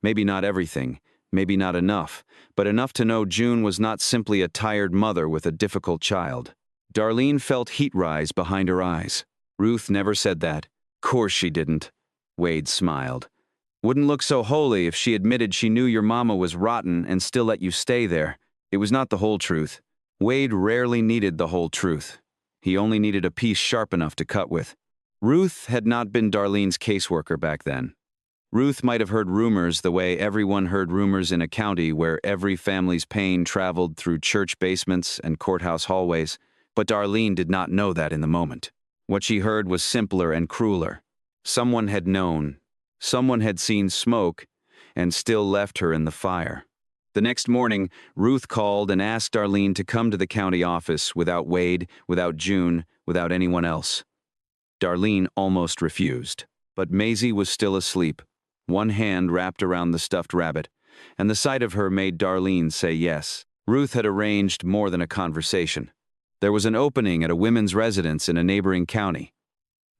A: Maybe not everything, maybe not enough, but enough to know June was not simply a tired mother with a difficult child. Darlene felt heat rise behind her eyes. "Ruth never said that." "Course she didn't." Wade smiled. "Wouldn't look so holy if she admitted she knew your mama was rotten and still let you stay there. It was not the whole truth." Wade rarely needed the whole truth. He only needed a piece sharp enough to cut with. Ruth had not been Darlene's caseworker back then. Ruth might have heard rumors the way everyone heard rumors in a county where every family's pain traveled through church basements and courthouse hallways, but Darlene did not know that in the moment. What she heard was simpler and crueler. Someone had known, someone had seen smoke, and still left her in the fire. The next morning, Ruth called and asked Darlene to come to the county office without Wade, without June, without anyone else. Darlene almost refused, but Maisie was still asleep, one hand wrapped around the stuffed rabbit, and the sight of her made Darlene say yes. Ruth had arranged more than a conversation. There was an opening at a women's residence in a neighboring county.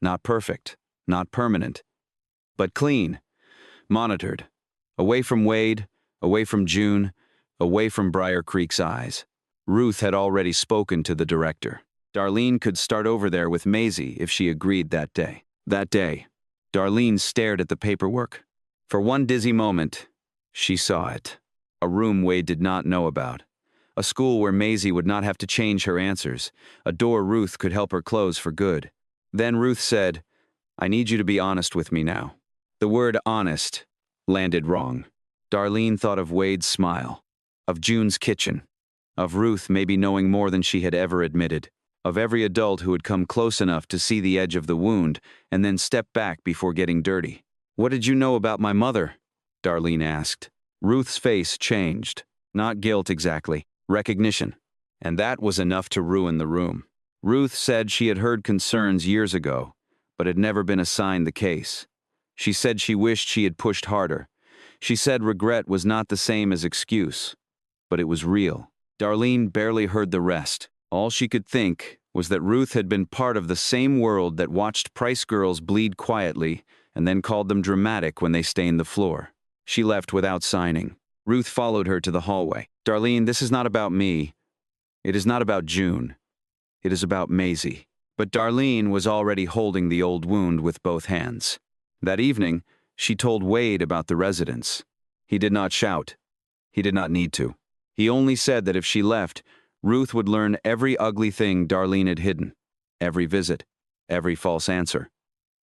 A: Not perfect, not permanent, but clean, monitored, away from Wade, away from June, away from Briar Creek's eyes. Ruth had already spoken to the director. Darlene could start over there with Maisie if she agreed that day. That day, Darlene stared at the paperwork. For one dizzy moment, she saw it. A room Wade did not know about. A school where Maisie would not have to change her answers. A door Ruth could help her close for good. Then Ruth said, "I need you to be honest with me now." The word honest landed wrong. Darlene thought of Wade's smile, of June's kitchen, of Ruth maybe knowing more than she had ever admitted, of every adult who had come close enough to see the edge of the wound and then step back before getting dirty. "What did you know about my mother?" Darlene asked. Ruth's face changed. Not guilt exactly, recognition. And that was enough to ruin the room. Ruth said she had heard concerns years ago, but had never been assigned the case. She said she wished she had pushed harder. She said regret was not the same as excuse, but it was real. Darlene barely heard the rest. All she could think was that Ruth had been part of the same world that watched Price girls bleed quietly and then called them dramatic when they stained the floor. She left without signing. Ruth followed her to the hallway. "Darlene, this is not about me. It is not about June. It is about Maisie." But Darlene was already holding the old wound with both hands. That evening, she told Wade about the residence. He did not shout. He did not need to. He only said that if she left, Ruth would learn every ugly thing Darlene had hidden. Every visit. Every false answer.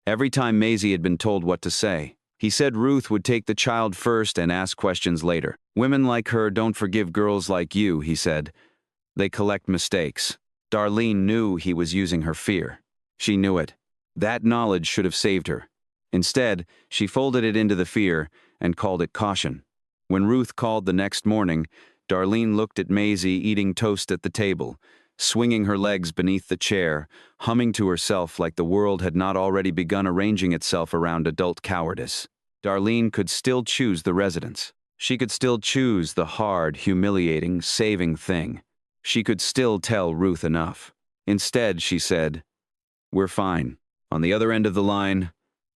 A: Every time Maisie had been told what to say. He said Ruth would take the child first and ask questions later. "Women like her don't forgive girls like you," he said. "They collect mistakes." Darlene knew he was using her fear. She knew it. That knowledge should have saved her. Instead, she folded it into the fear and called it caution. When Ruth called the next morning, Darlene looked at Maisie eating toast at the table, swinging her legs beneath the chair, humming to herself like the world had not already begun arranging itself around adult cowardice. Darlene could still choose the residence. She could still choose the hard, humiliating, saving thing. She could still tell Ruth enough. Instead, she said, "We're fine." On the other end of the line,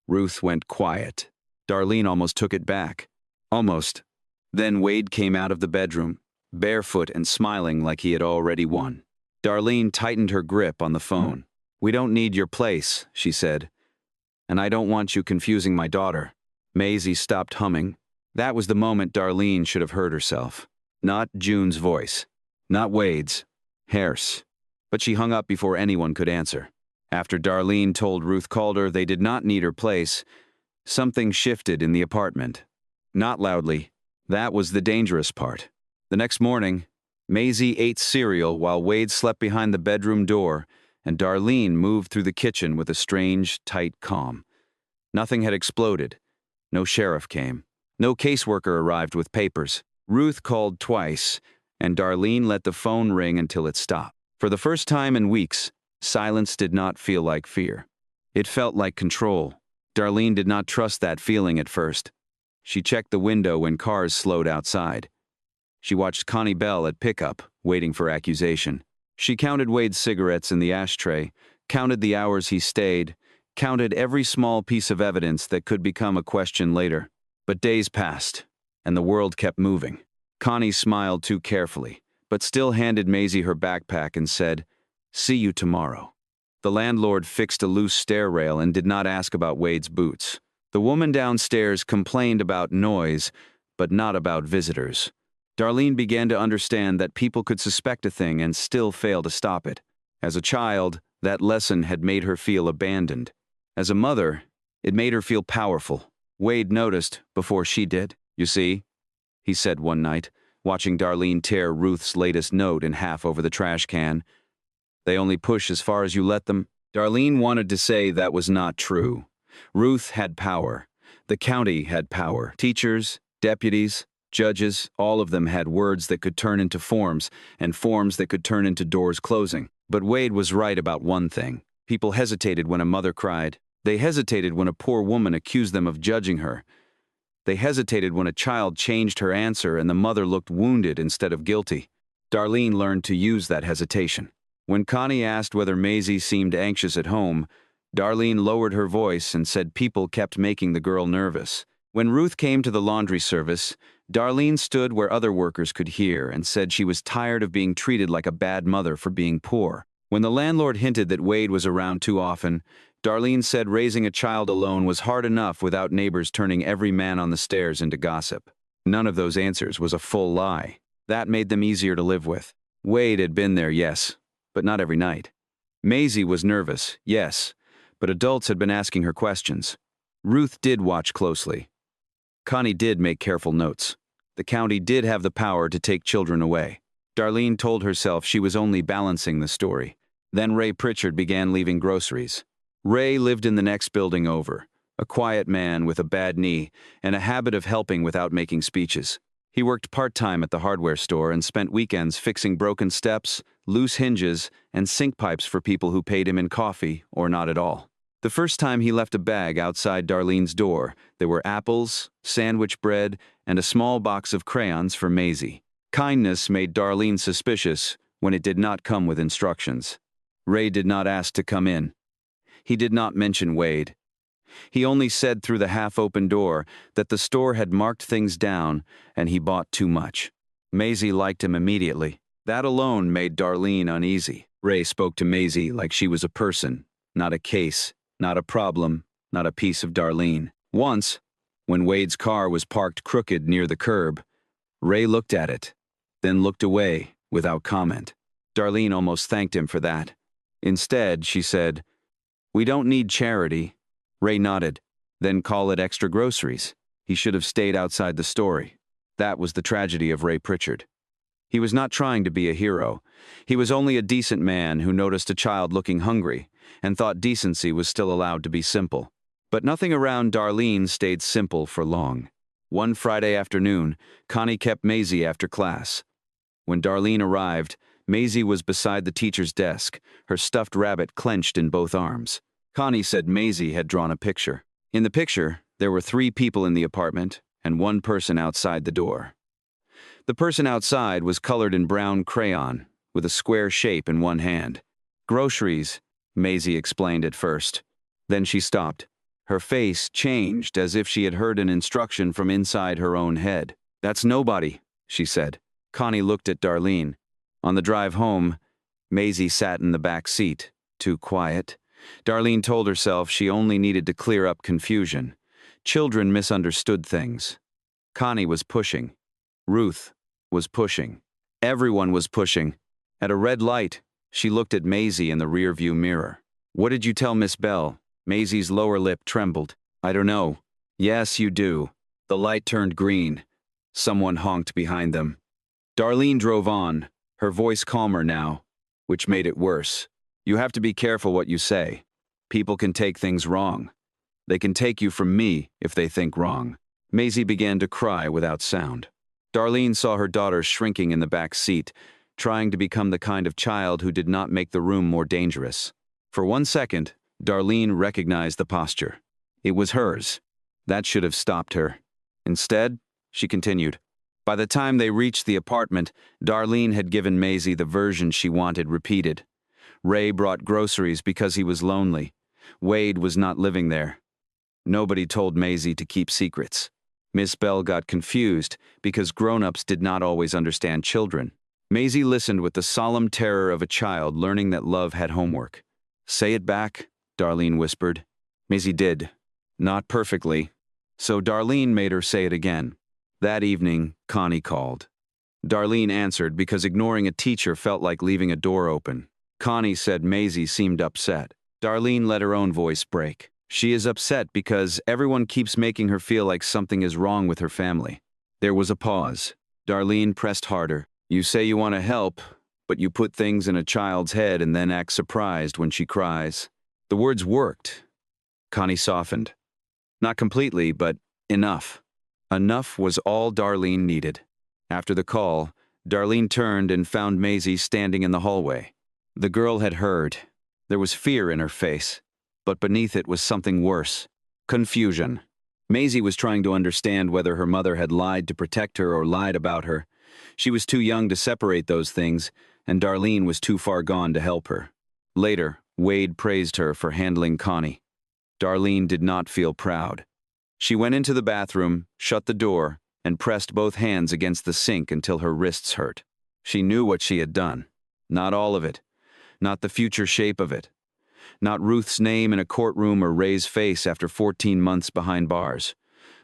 A: Ruth went quiet. Darlene almost took it back. Almost. Then Wade came out of the bedroom, barefoot and smiling like he had already won. Darlene tightened her grip on the phone. "We don't need your place," she said. "And I don't want you confusing my daughter." Maisie stopped humming. That was the moment Darlene should have heard herself. Not June's voice. Not Wade's. Hers. But she hung up before anyone could answer. After Darlene told Ruth Calder they did not need her place, something shifted in the apartment. Not loudly. That was the dangerous part. The next morning, Maisie ate cereal while Wade slept behind the bedroom door, and Darlene moved through the kitchen with a strange, tight calm. Nothing had exploded. No sheriff came. No caseworker arrived with papers. Ruth called twice, and Darlene let the phone ring until it stopped. For the first time in weeks, silence did not feel like fear. It felt like control. Darlene did not trust that feeling at first. She checked the window when cars slowed outside. She watched Connie Bell at pickup, waiting for accusation. She counted Wade's cigarettes in the ashtray, counted the hours he stayed, counted every small piece of evidence that could become a question later. But days passed, and the world kept moving. Connie smiled too carefully, but still handed Maisie her backpack and said, "See you tomorrow." The landlord fixed a loose stair rail and did not ask about Wade's boots. The woman downstairs complained about noise, but not about visitors. Darlene began to understand that people could suspect a thing and still fail to stop it. As a child, that lesson had made her feel abandoned. As a mother, it made her feel powerful. Wade noticed before she did. "You see," he said one night, watching Darlene tear Ruth's latest note in half over the trash can. "They only push as far as you let them." Darlene wanted to say that was not true. Ruth had power. The county had power. Teachers, deputies, judges, all of them had words that could turn into forms, and forms that could turn into doors closing. But Wade was right about one thing. People hesitated when a mother cried. They hesitated when a poor woman accused them of judging her. They hesitated when a child changed her answer and the mother looked wounded instead of guilty. Darlene learned to use that hesitation. When Connie asked whether Maisie seemed anxious at home, Darlene lowered her voice and said people kept making the girl nervous. When Ruth came to the laundry service, Darlene stood where other workers could hear and said she was tired of being treated like a bad mother for being poor. When the landlord hinted that Wade was around too often, Darlene said raising a child alone was hard enough without neighbors turning every man on the stairs into gossip. None of those answers was a full lie. That made them easier to live with. Wade had been there, yes, but not every night. Maisie was nervous, yes, but adults had been asking her questions. Ruth did watch closely. Connie did make careful notes. The county did have the power to take children away. Darlene told herself she was only balancing the story. Then Ray Pritchard began leaving groceries. Ray lived in the next building over, a quiet man with a bad knee and a habit of helping without making speeches. He worked part-time at the hardware store and spent weekends fixing broken steps, loose hinges, and sink pipes for people who paid him in coffee or not at all. The first time he left a bag outside Darlene's door, there were apples, sandwich bread, and a small box of crayons for Maisie. Kindness made Darlene suspicious when it did not come with instructions. Ray did not ask to come in. He did not mention Wade. He only said through the half-open door that the store had marked things down and he bought too much. Maisie liked him immediately. That alone made Darlene uneasy. Ray spoke to Maisie like she was a person, not a case, not a problem, not a piece of Darlene. Once, when Wade's car was parked crooked near the curb, Ray looked at it, then looked away without comment. Darlene almost thanked him for that. Instead, she said, "We don't need charity." Ray nodded. "Then call it extra groceries." He should have stayed outside the story. That was the tragedy of Ray Pritchard. He was not trying to be a hero. He was only a decent man who noticed a child looking hungry and thought decency was still allowed to be simple. But nothing around Darlene stayed simple for long. One Friday afternoon, Connie kept Maisie after class. When Darlene arrived, Maisie was beside the teacher's desk, her stuffed rabbit clenched in both arms. Connie said Maisie had drawn a picture. In the picture, there were 3 people in the apartment and 1 person outside the door. The person outside was colored in brown crayon, with a square shape in one hand. Groceries, Maisie explained at first. Then she stopped. Her face changed as if she had heard an instruction from inside her own head. "That's nobody," she said. Connie looked at Darlene. On the drive home, Maisie sat in the back seat, too quiet. Darlene told herself she only needed to clear up confusion. Children misunderstood things. Connie was pushing. Ruth was pushing. Everyone was pushing. At a red light, she looked at Maisie in the rearview mirror. "What did you tell Miss Bell?" Maisie's lower lip trembled. "I don't know." "Yes, you do." The light turned green. Someone honked behind them. Darlene drove on, her voice calmer now, which made it worse. "You have to be careful what you say. People can take things wrong. They can take you from me if they think wrong." Maisie began to cry without sound. Darlene saw her daughter shrinking in the back seat, trying to become the kind of child who did not make the room more dangerous. For 1 second, Darlene recognized the posture. It was hers. That should have stopped her. Instead, she continued. By the time they reached the apartment, Darlene had given Maisie the version she wanted repeated. Ray brought groceries because he was lonely. Wade was not living there. Nobody told Maisie to keep secrets. Miss Bell got confused because grown-ups did not always understand children. Maisie listened with the solemn terror of a child learning that love had homework. "Say it back," Darlene whispered. Maisie did. Not perfectly. So Darlene made her say it again. That evening, Connie called. Darlene answered because ignoring a teacher felt like leaving a door open. Connie said Maisie seemed upset. Darlene let her own voice break. She is upset because everyone keeps making her feel like something is wrong with her family. There was a pause. Darlene pressed harder. "You say you want to help, but you put things in a child's head and then act surprised when she cries." The words worked. Connie softened. Not completely, but enough. Enough was all Darlene needed. After the call, Darlene turned and found Maisie standing in the hallway. The girl had heard. There was fear in her face, but beneath it was something worse. Confusion. Maisie was trying to understand whether her mother had lied to protect her or lied about her. She was too young to separate those things, and Darlene was too far gone to help her. Later, Wade praised her for handling Connie. Darlene did not feel proud. She went into the bathroom, shut the door, and pressed both hands against the sink until her wrists hurt. She knew what she had done. Not all of it. Not the future shape of it. Not Ruth's name in a courtroom or Ray's face after 14 months behind bars.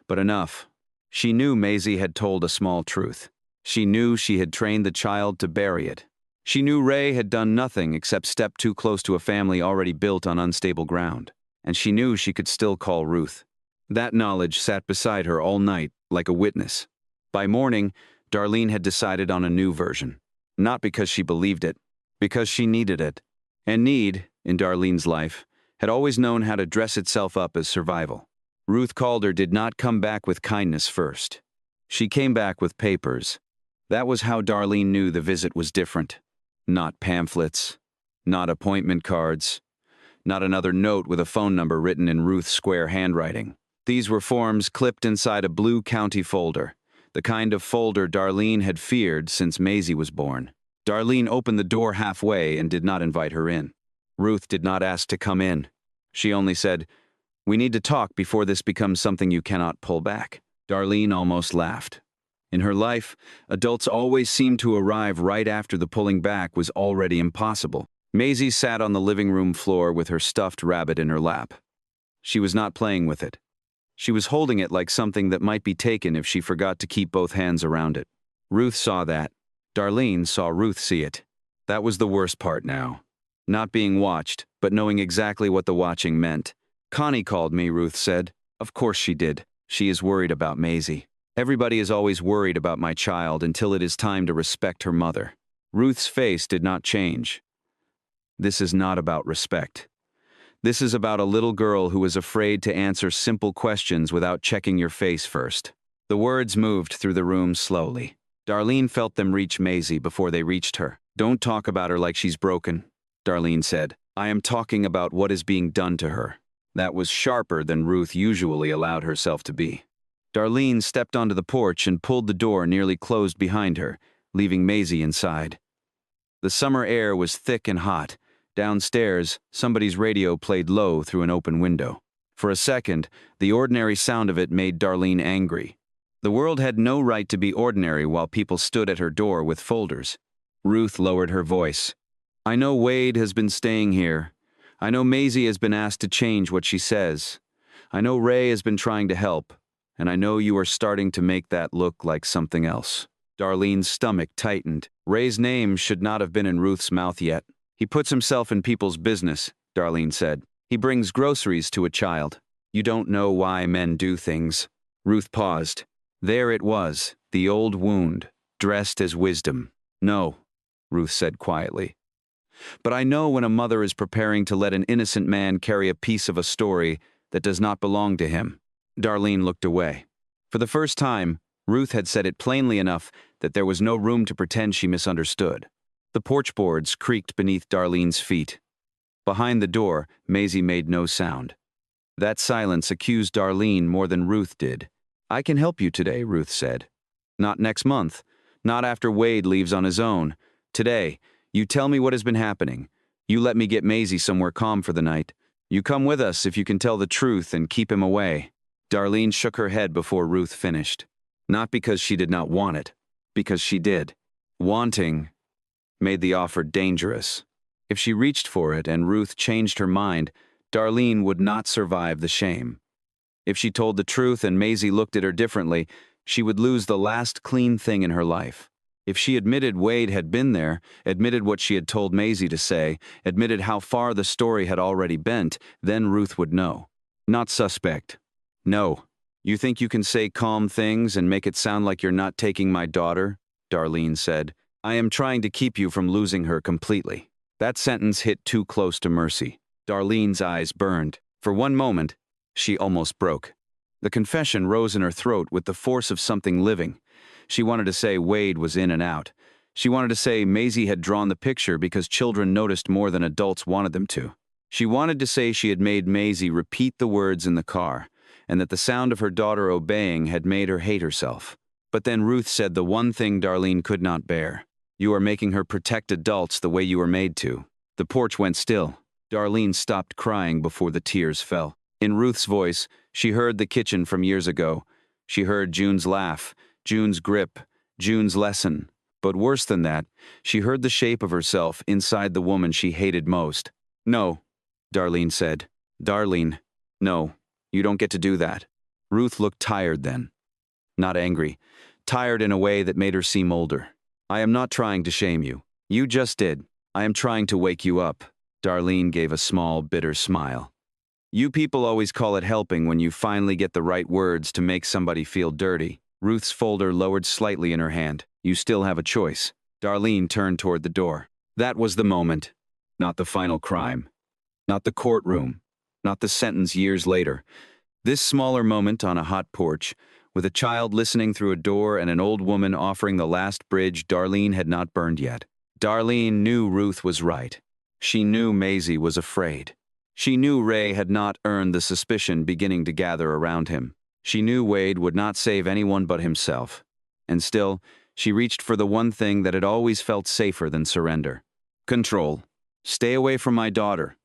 A: But enough. She knew Maisie had told a small truth. She knew she had trained the child to bury it. She knew Ray had done nothing except step too close to a family already built on unstable ground. And she knew she could still call Ruth. That knowledge sat beside her all night, like a witness. By morning, Darlene had decided on a new version. Not because she believed it, because she needed it. And need, in Darlene's life, had always known how to dress itself up as survival. Ruth Calder did not come back with kindness first. She came back with papers. That was how Darlene knew the visit was different. Not pamphlets. Not appointment cards. Not another note with a phone number written in Ruth's square handwriting. These were forms clipped inside a blue county folder, the kind of folder Darlene had feared since Maisie was born. Darlene opened the door halfway and did not invite her in. Ruth did not ask to come in. She only said, "We need to talk before this becomes something you cannot pull back." Darlene almost laughed. In her life, adults always seemed to arrive right after the pulling back was already impossible. Maisie sat on the living room floor with her stuffed rabbit in her lap. She was not playing with it. She was holding it like something that might be taken if she forgot to keep both hands around it. Ruth saw that. Darlene saw Ruth see it. That was the worst part now. Not being watched, but knowing exactly what the watching meant. "Connie called me," Ruth said. "Of course she did. She is worried about Maisie. Everybody is always worried about my child until it is time to respect her mother." Ruth's face did not change. This is not about respect. This is about a little girl who is afraid to answer simple questions without checking your face first. The words moved through the room slowly. Darlene felt them reach Maisie before they reached her. Don't talk about her like she's broken, Darlene said. I am talking about what is being done to her. That was sharper than Ruth usually allowed herself to be. Darlene stepped onto the porch and pulled the door nearly closed behind her, leaving Maisie inside. The summer air was thick and hot. Downstairs, somebody's radio played low through an open window. For a second, the ordinary sound of it made Darlene angry. The world had no right to be ordinary while people stood at her door with folders. Ruth lowered her voice. I know Wade has been staying here. I know Maisie has been asked to change what she says. I know Ray has been trying to help. And I know you are starting to make that look like something else. Darlene's stomach tightened. Ray's name should not have been in Ruth's mouth yet. He puts himself in people's business, Darlene said. He brings groceries to a child. You don't know why men do things. Ruth paused. There it was, the old wound, dressed as wisdom. No, Ruth said quietly. But I know when a mother is preparing to let an innocent man carry a piece of a story that does not belong to him. Darlene looked away. For the first time, Ruth had said it plainly enough that there was no room to pretend she misunderstood. The porch boards creaked beneath Darlene's feet. Behind the door, Maisie made no sound. That silence accused Darlene more than Ruth did. I can help you today, Ruth said. Not next month. Not after Wade leaves on his own. Today, you tell me what has been happening. You let me get Maisie somewhere calm for the night. You come with us if you can tell the truth and keep him away. Darlene shook her head before Ruth finished. Not because she did not want it, because she did. Wanting made the offer dangerous. If she reached for it and Ruth changed her mind, Darlene would not survive the shame. If she told the truth and Maisie looked at her differently, she would lose the last clean thing in her life. If she admitted Wade had been there, admitted what she had told Maisie to say, admitted how far the story had already bent, then Ruth would know. Not suspect. No. You think you can say calm things and make it sound like you're not taking my daughter? Darlene said. I am trying to keep you from losing her completely. That sentence hit too close to mercy. Darlene's eyes burned. For one moment, she almost broke. The confession rose in her throat with the force of something living. She wanted to say Wade was in and out. She wanted to say Maisie had drawn the picture because children noticed more than adults wanted them to. She wanted to say she had made Maisie repeat the words in the car, and that the sound of her daughter obeying had made her hate herself. But then Ruth said the one thing Darlene could not bear. You are making her protect adults the way you were made to. The porch went still. Darlene stopped crying before the tears fell. In Ruth's voice, she heard the kitchen from years ago. She heard June's laugh, June's grip, June's lesson. But worse than that, she heard the shape of herself inside the woman she hated most. No, Darlene said. Darlene, no, you don't get to do that. Ruth looked tired then. Not angry. Tired in a way that made her seem older. I am not trying to shame you. You just did. I am trying to wake you up. Darlene gave a small, bitter smile. You people always call it helping when you finally get the right words to make somebody feel dirty. Ruth's folder lowered slightly in her hand. You still have a choice. Darlene turned toward the door. That was the moment. Not the final crime. Not the courtroom. Not the sentence years later. This smaller moment on a hot porch, with a child listening through a door and an old woman offering the last bridge Darlene had not burned yet. Darlene knew Ruth was right. She knew Maisie was afraid. She knew Ray had not earned the suspicion beginning to gather around him. She knew Wade would not save anyone but himself. And still, she reached for the one thing that had always felt safer than surrender. Control. Stay away from my daughter,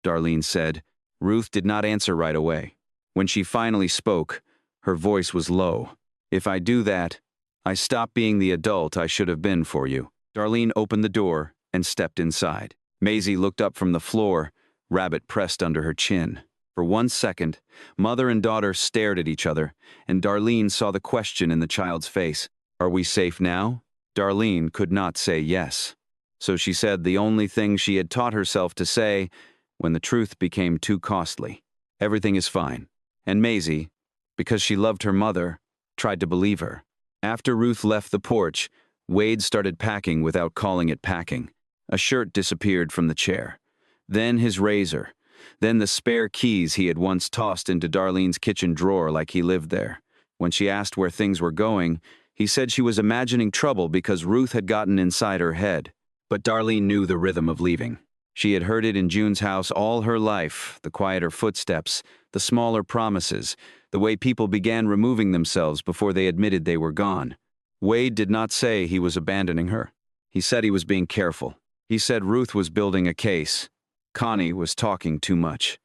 A: Darlene said. Ruth did not answer right away. When she finally spoke, her voice was low. If I do that, I stop being the adult I should have been for you. Darlene opened the door and stepped inside. Maisie looked up from the floor, rabbit pressed under her chin. For 1 second, mother and daughter stared at each other, and Darlene saw the question in the child's face. Are we safe now? Darlene could not say yes. So she said the only thing she had taught herself to say when the truth became too costly. Everything is fine. And Maisie, because she loved her mother, tried to believe her. After Ruth left the porch, Wade started packing without calling it packing. A shirt disappeared from the chair. Then his razor. Then the spare keys he had once tossed into Darlene's kitchen drawer like he lived there. When she asked where things were going, he said she was imagining trouble because Ruth had gotten inside her head. But Darlene knew the rhythm of leaving. She had heard it in June's house all her life, the quieter footsteps, the smaller promises, the way people began removing themselves before they admitted they were gone. Wade did not say he was abandoning her. He said he was being careful. He said Ruth was building a case. Connie was talking too much.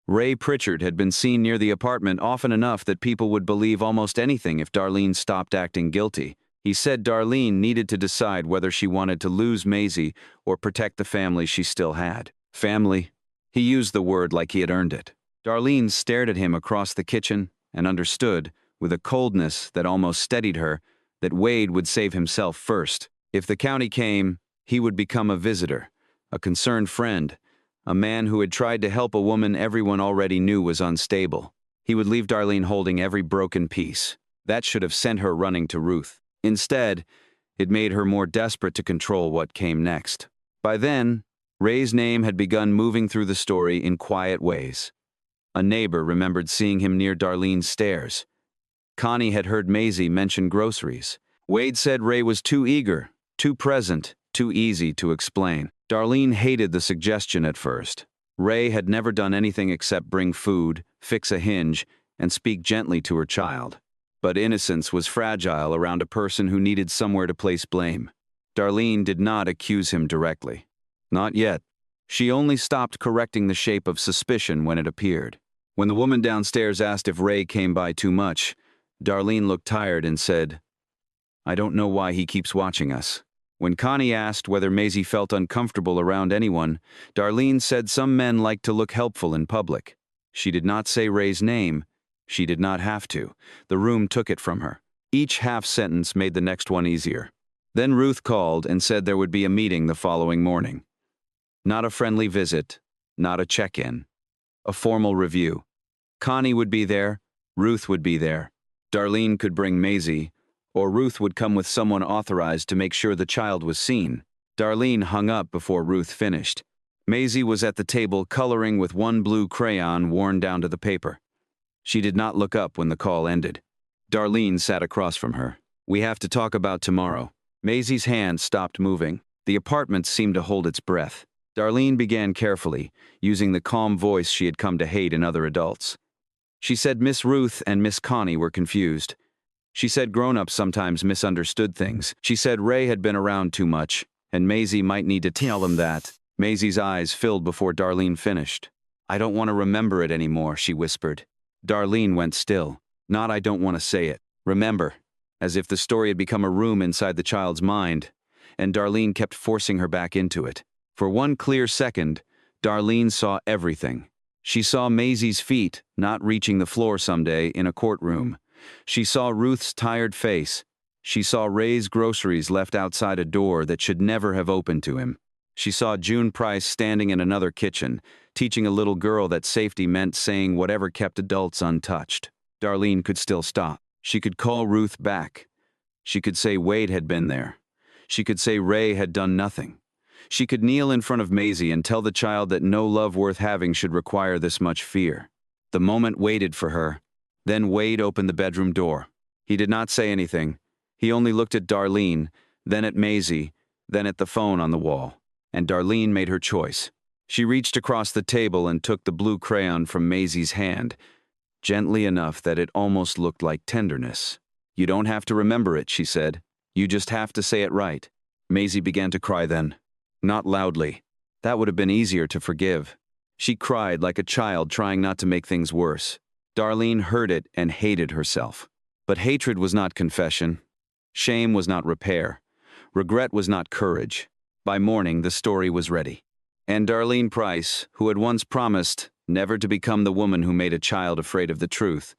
A: Ray Pritchard had been seen near the apartment often enough that people would believe almost anything if Darlene stopped acting guilty. He said Darlene needed to decide whether she wanted to lose Maisie or protect the family she still had. Family? He used the word like he had earned it. Darlene stared at him across the kitchen and understood, with a coldness that almost steadied her, that Wade would save himself first. If the county came, he would become a visitor, a concerned friend, a man who had tried to help a woman everyone already knew was unstable. He would leave Darlene holding every broken piece. That should have sent her running to Ruth. Instead, it made her more desperate to control what came next. By then, Ray's name had begun moving through the story in quiet ways. A neighbor remembered seeing him near Darlene's stairs. Connie had heard Maisie mention groceries. Wade said Ray was too eager, too present, too easy to explain. Darlene hated the suggestion at first. Ray had never done anything except bring food, fix a hinge, and speak gently to her child. But innocence was fragile around a person who needed somewhere to place blame. Darlene did not accuse him directly. Not yet. She only stopped correcting the shape of suspicion when it appeared. When the woman downstairs asked if Ray came by too much, Darlene looked tired and said, "I don't know why he keeps watching us." When Connie asked whether Maisie felt uncomfortable around anyone, Darlene said some men like to look helpful in public. She did not say Ray's name. She did not have to. The room took it from her. Each half sentence made the next one easier. Then Ruth called and said there would be a meeting the following morning. Not a friendly visit, not a check-in. A formal review. Connie would be there, Ruth would be there. Darlene could bring Maisie, or Ruth would come with someone authorized to make sure the child was seen. Darlene hung up before Ruth finished. Maisie was at the table coloring with one blue crayon worn down to the paper. She did not look up when the call ended. Darlene sat across from her. "We have to talk about tomorrow." Maisie's hand stopped moving. The apartment seemed to hold its breath. Darlene began carefully, using the calm voice she had come to hate in other adults. She said Miss Ruth and Miss Connie were confused. She said grown-ups sometimes misunderstood things. She said Ray had been around too much, and Maisie might need to tell him that. Maisie's eyes filled before Darlene finished. "I don't want to remember it anymore," she whispered. Darlene went still. Not "I don't want to say it. Remember," as if the story had become a room inside the child's mind, and Darlene kept forcing her back into it. For one clear second, Darlene saw everything. She saw Maisie's feet not reaching the floor someday in a courtroom. She saw Ruth's tired face. She saw Ray's groceries left outside a door that should never have opened to him. She saw June Price standing in another kitchen, teaching a little girl that safety meant saying whatever kept adults untouched. Darlene could still stop. She could call Ruth back. She could say Wade had been there. She could say Ray had done nothing. She could kneel in front of Maisie and tell the child that no love worth having should require this much fear. The moment waited for her. Then Wade opened the bedroom door. He did not say anything. He only looked at Darlene, then at Maisie, then at the phone on the wall. And Darlene made her choice. She reached across the table and took the blue crayon from Maisie's hand, gently enough that it almost looked like tenderness. "You don't have to remember it," she said. "You just have to say it right." Maisie began to cry then. Not loudly. That would have been easier to forgive. She cried like a child trying not to make things worse. Darlene heard it and hated herself. But hatred was not confession. Shame was not repair. Regret was not courage. By morning, the story was ready. And Darlene Price, who had once promised never to become the woman who made a child afraid of the truth,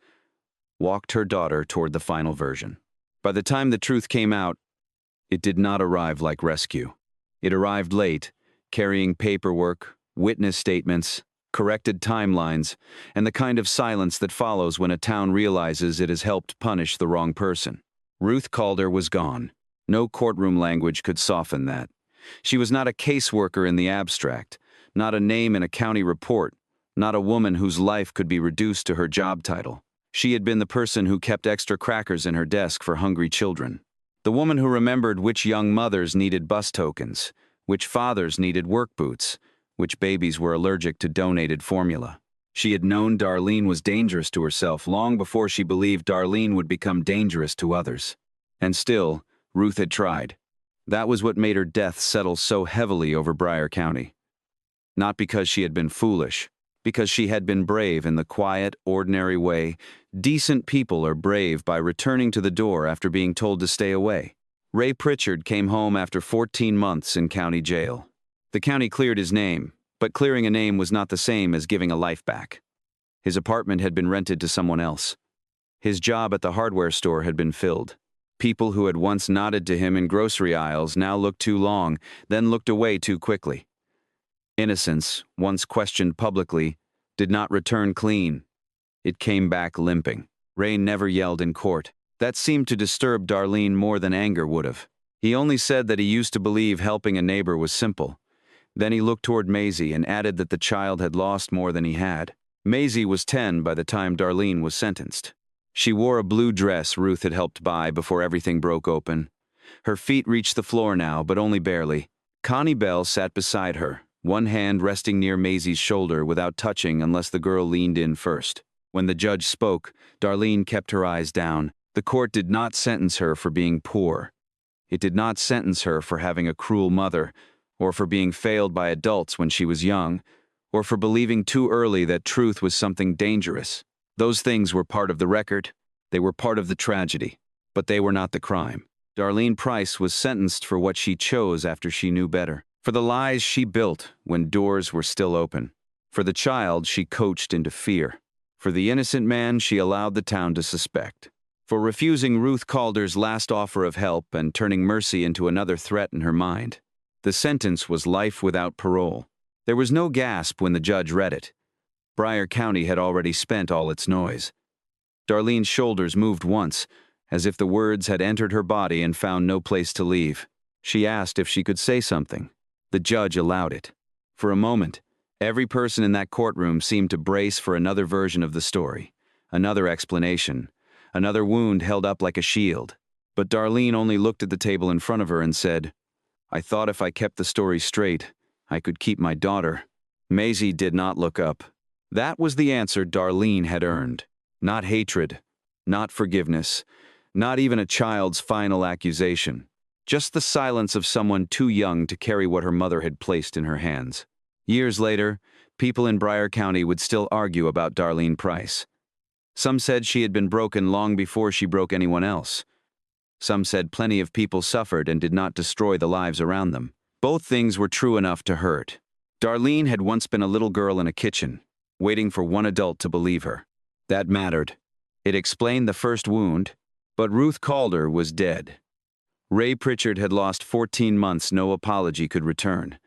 A: walked her daughter toward the final version. By the time the truth came out, it did not arrive like rescue. It arrived late, carrying paperwork, witness statements, corrected timelines, and the kind of silence that follows when a town realizes it has helped punish the wrong person. Ruth Calder was gone. No courtroom language could soften that. She was not a caseworker in the abstract, not a name in a county report, not a woman whose life could be reduced to her job title. She had been the person who kept extra crackers in her desk for hungry children. The woman who remembered which young mothers needed bus tokens, which fathers needed work boots, which babies were allergic to donated formula. She had known Darlene was dangerous to herself long before she believed Darlene would become dangerous to others. And still, Ruth had tried. That was what made her death settle so heavily over Briar County. Not because she had been foolish, because she had been brave in the quiet, ordinary way decent people are brave by returning to the door after being told to stay away. Ray Pritchard came home after 14 months in county jail. The county cleared his name, but clearing a name was not the same as giving a life back. His apartment had been rented to someone else. His job at the hardware store had been filled. People who had once nodded to him in grocery aisles now looked too long, then looked away too quickly. Innocence, once questioned publicly, did not return clean. It came back limping. Ray never yelled in court. That seemed to disturb Darlene more than anger would have. He only said that he used to believe helping a neighbor was simple. Then he looked toward Maisie and added that the child had lost more than he had. Maisie was 10 by the time Darlene was sentenced. She wore a blue dress Ruth had helped buy before everything broke open. Her feet reached the floor now, but only barely. Connie Bell sat beside her, one hand resting near Maisie's shoulder without touching unless the girl leaned in first. When the judge spoke, Darlene kept her eyes down. The court did not sentence her for being poor. It did not sentence her for having a cruel mother, or for being failed by adults when she was young, or for believing too early that truth was something dangerous. Those things were part of the record. They were part of the tragedy, but they were not the crime. Darlene Price was sentenced for what she chose after she knew better, for the lies she built when doors were still open, for the child she coached into fear, for the innocent man she allowed the town to suspect, for refusing Ruth Calder's last offer of help and turning mercy into another threat in her mind. The sentence was life without parole. There was no gasp when the judge read it. Briar County had already spent all its noise. Darlene's shoulders moved once, as if the words had entered her body and found no place to leave. She asked if she could say something. The judge allowed it. For a moment, every person in that courtroom seemed to brace for another version of the story, another explanation, another wound held up like a shield. But Darlene only looked at the table in front of her and said, "I thought if I kept the story straight, I could keep my daughter." Maisie did not look up. That was the answer Darlene had earned. Not hatred, not forgiveness, not even a child's final accusation. Just the silence of someone too young to carry what her mother had placed in her hands. Years later, people in Briar County would still argue about Darlene Price. Some said she had been broken long before she broke anyone else. Some said plenty of people suffered and did not destroy the lives around them. Both things were true enough to hurt. Darlene had once been a little girl in a kitchen, waiting for one adult to believe her. That mattered. It explained the first wound, but Ruth Calder was dead. Ray Pritchard had lost 14 months no apology could return.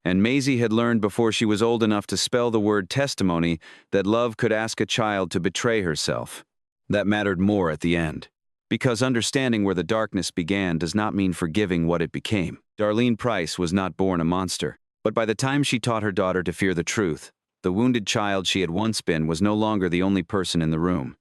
A: And Maisie had learned before she was old enough to spell the word testimony that love could ask a child to betray herself. That mattered more at the end. Because understanding where the darkness began does not mean forgiving what it became. Darlene Price was not born a monster, but by the time she taught her daughter to fear the truth, the wounded child she had once been was no longer the only person in the room.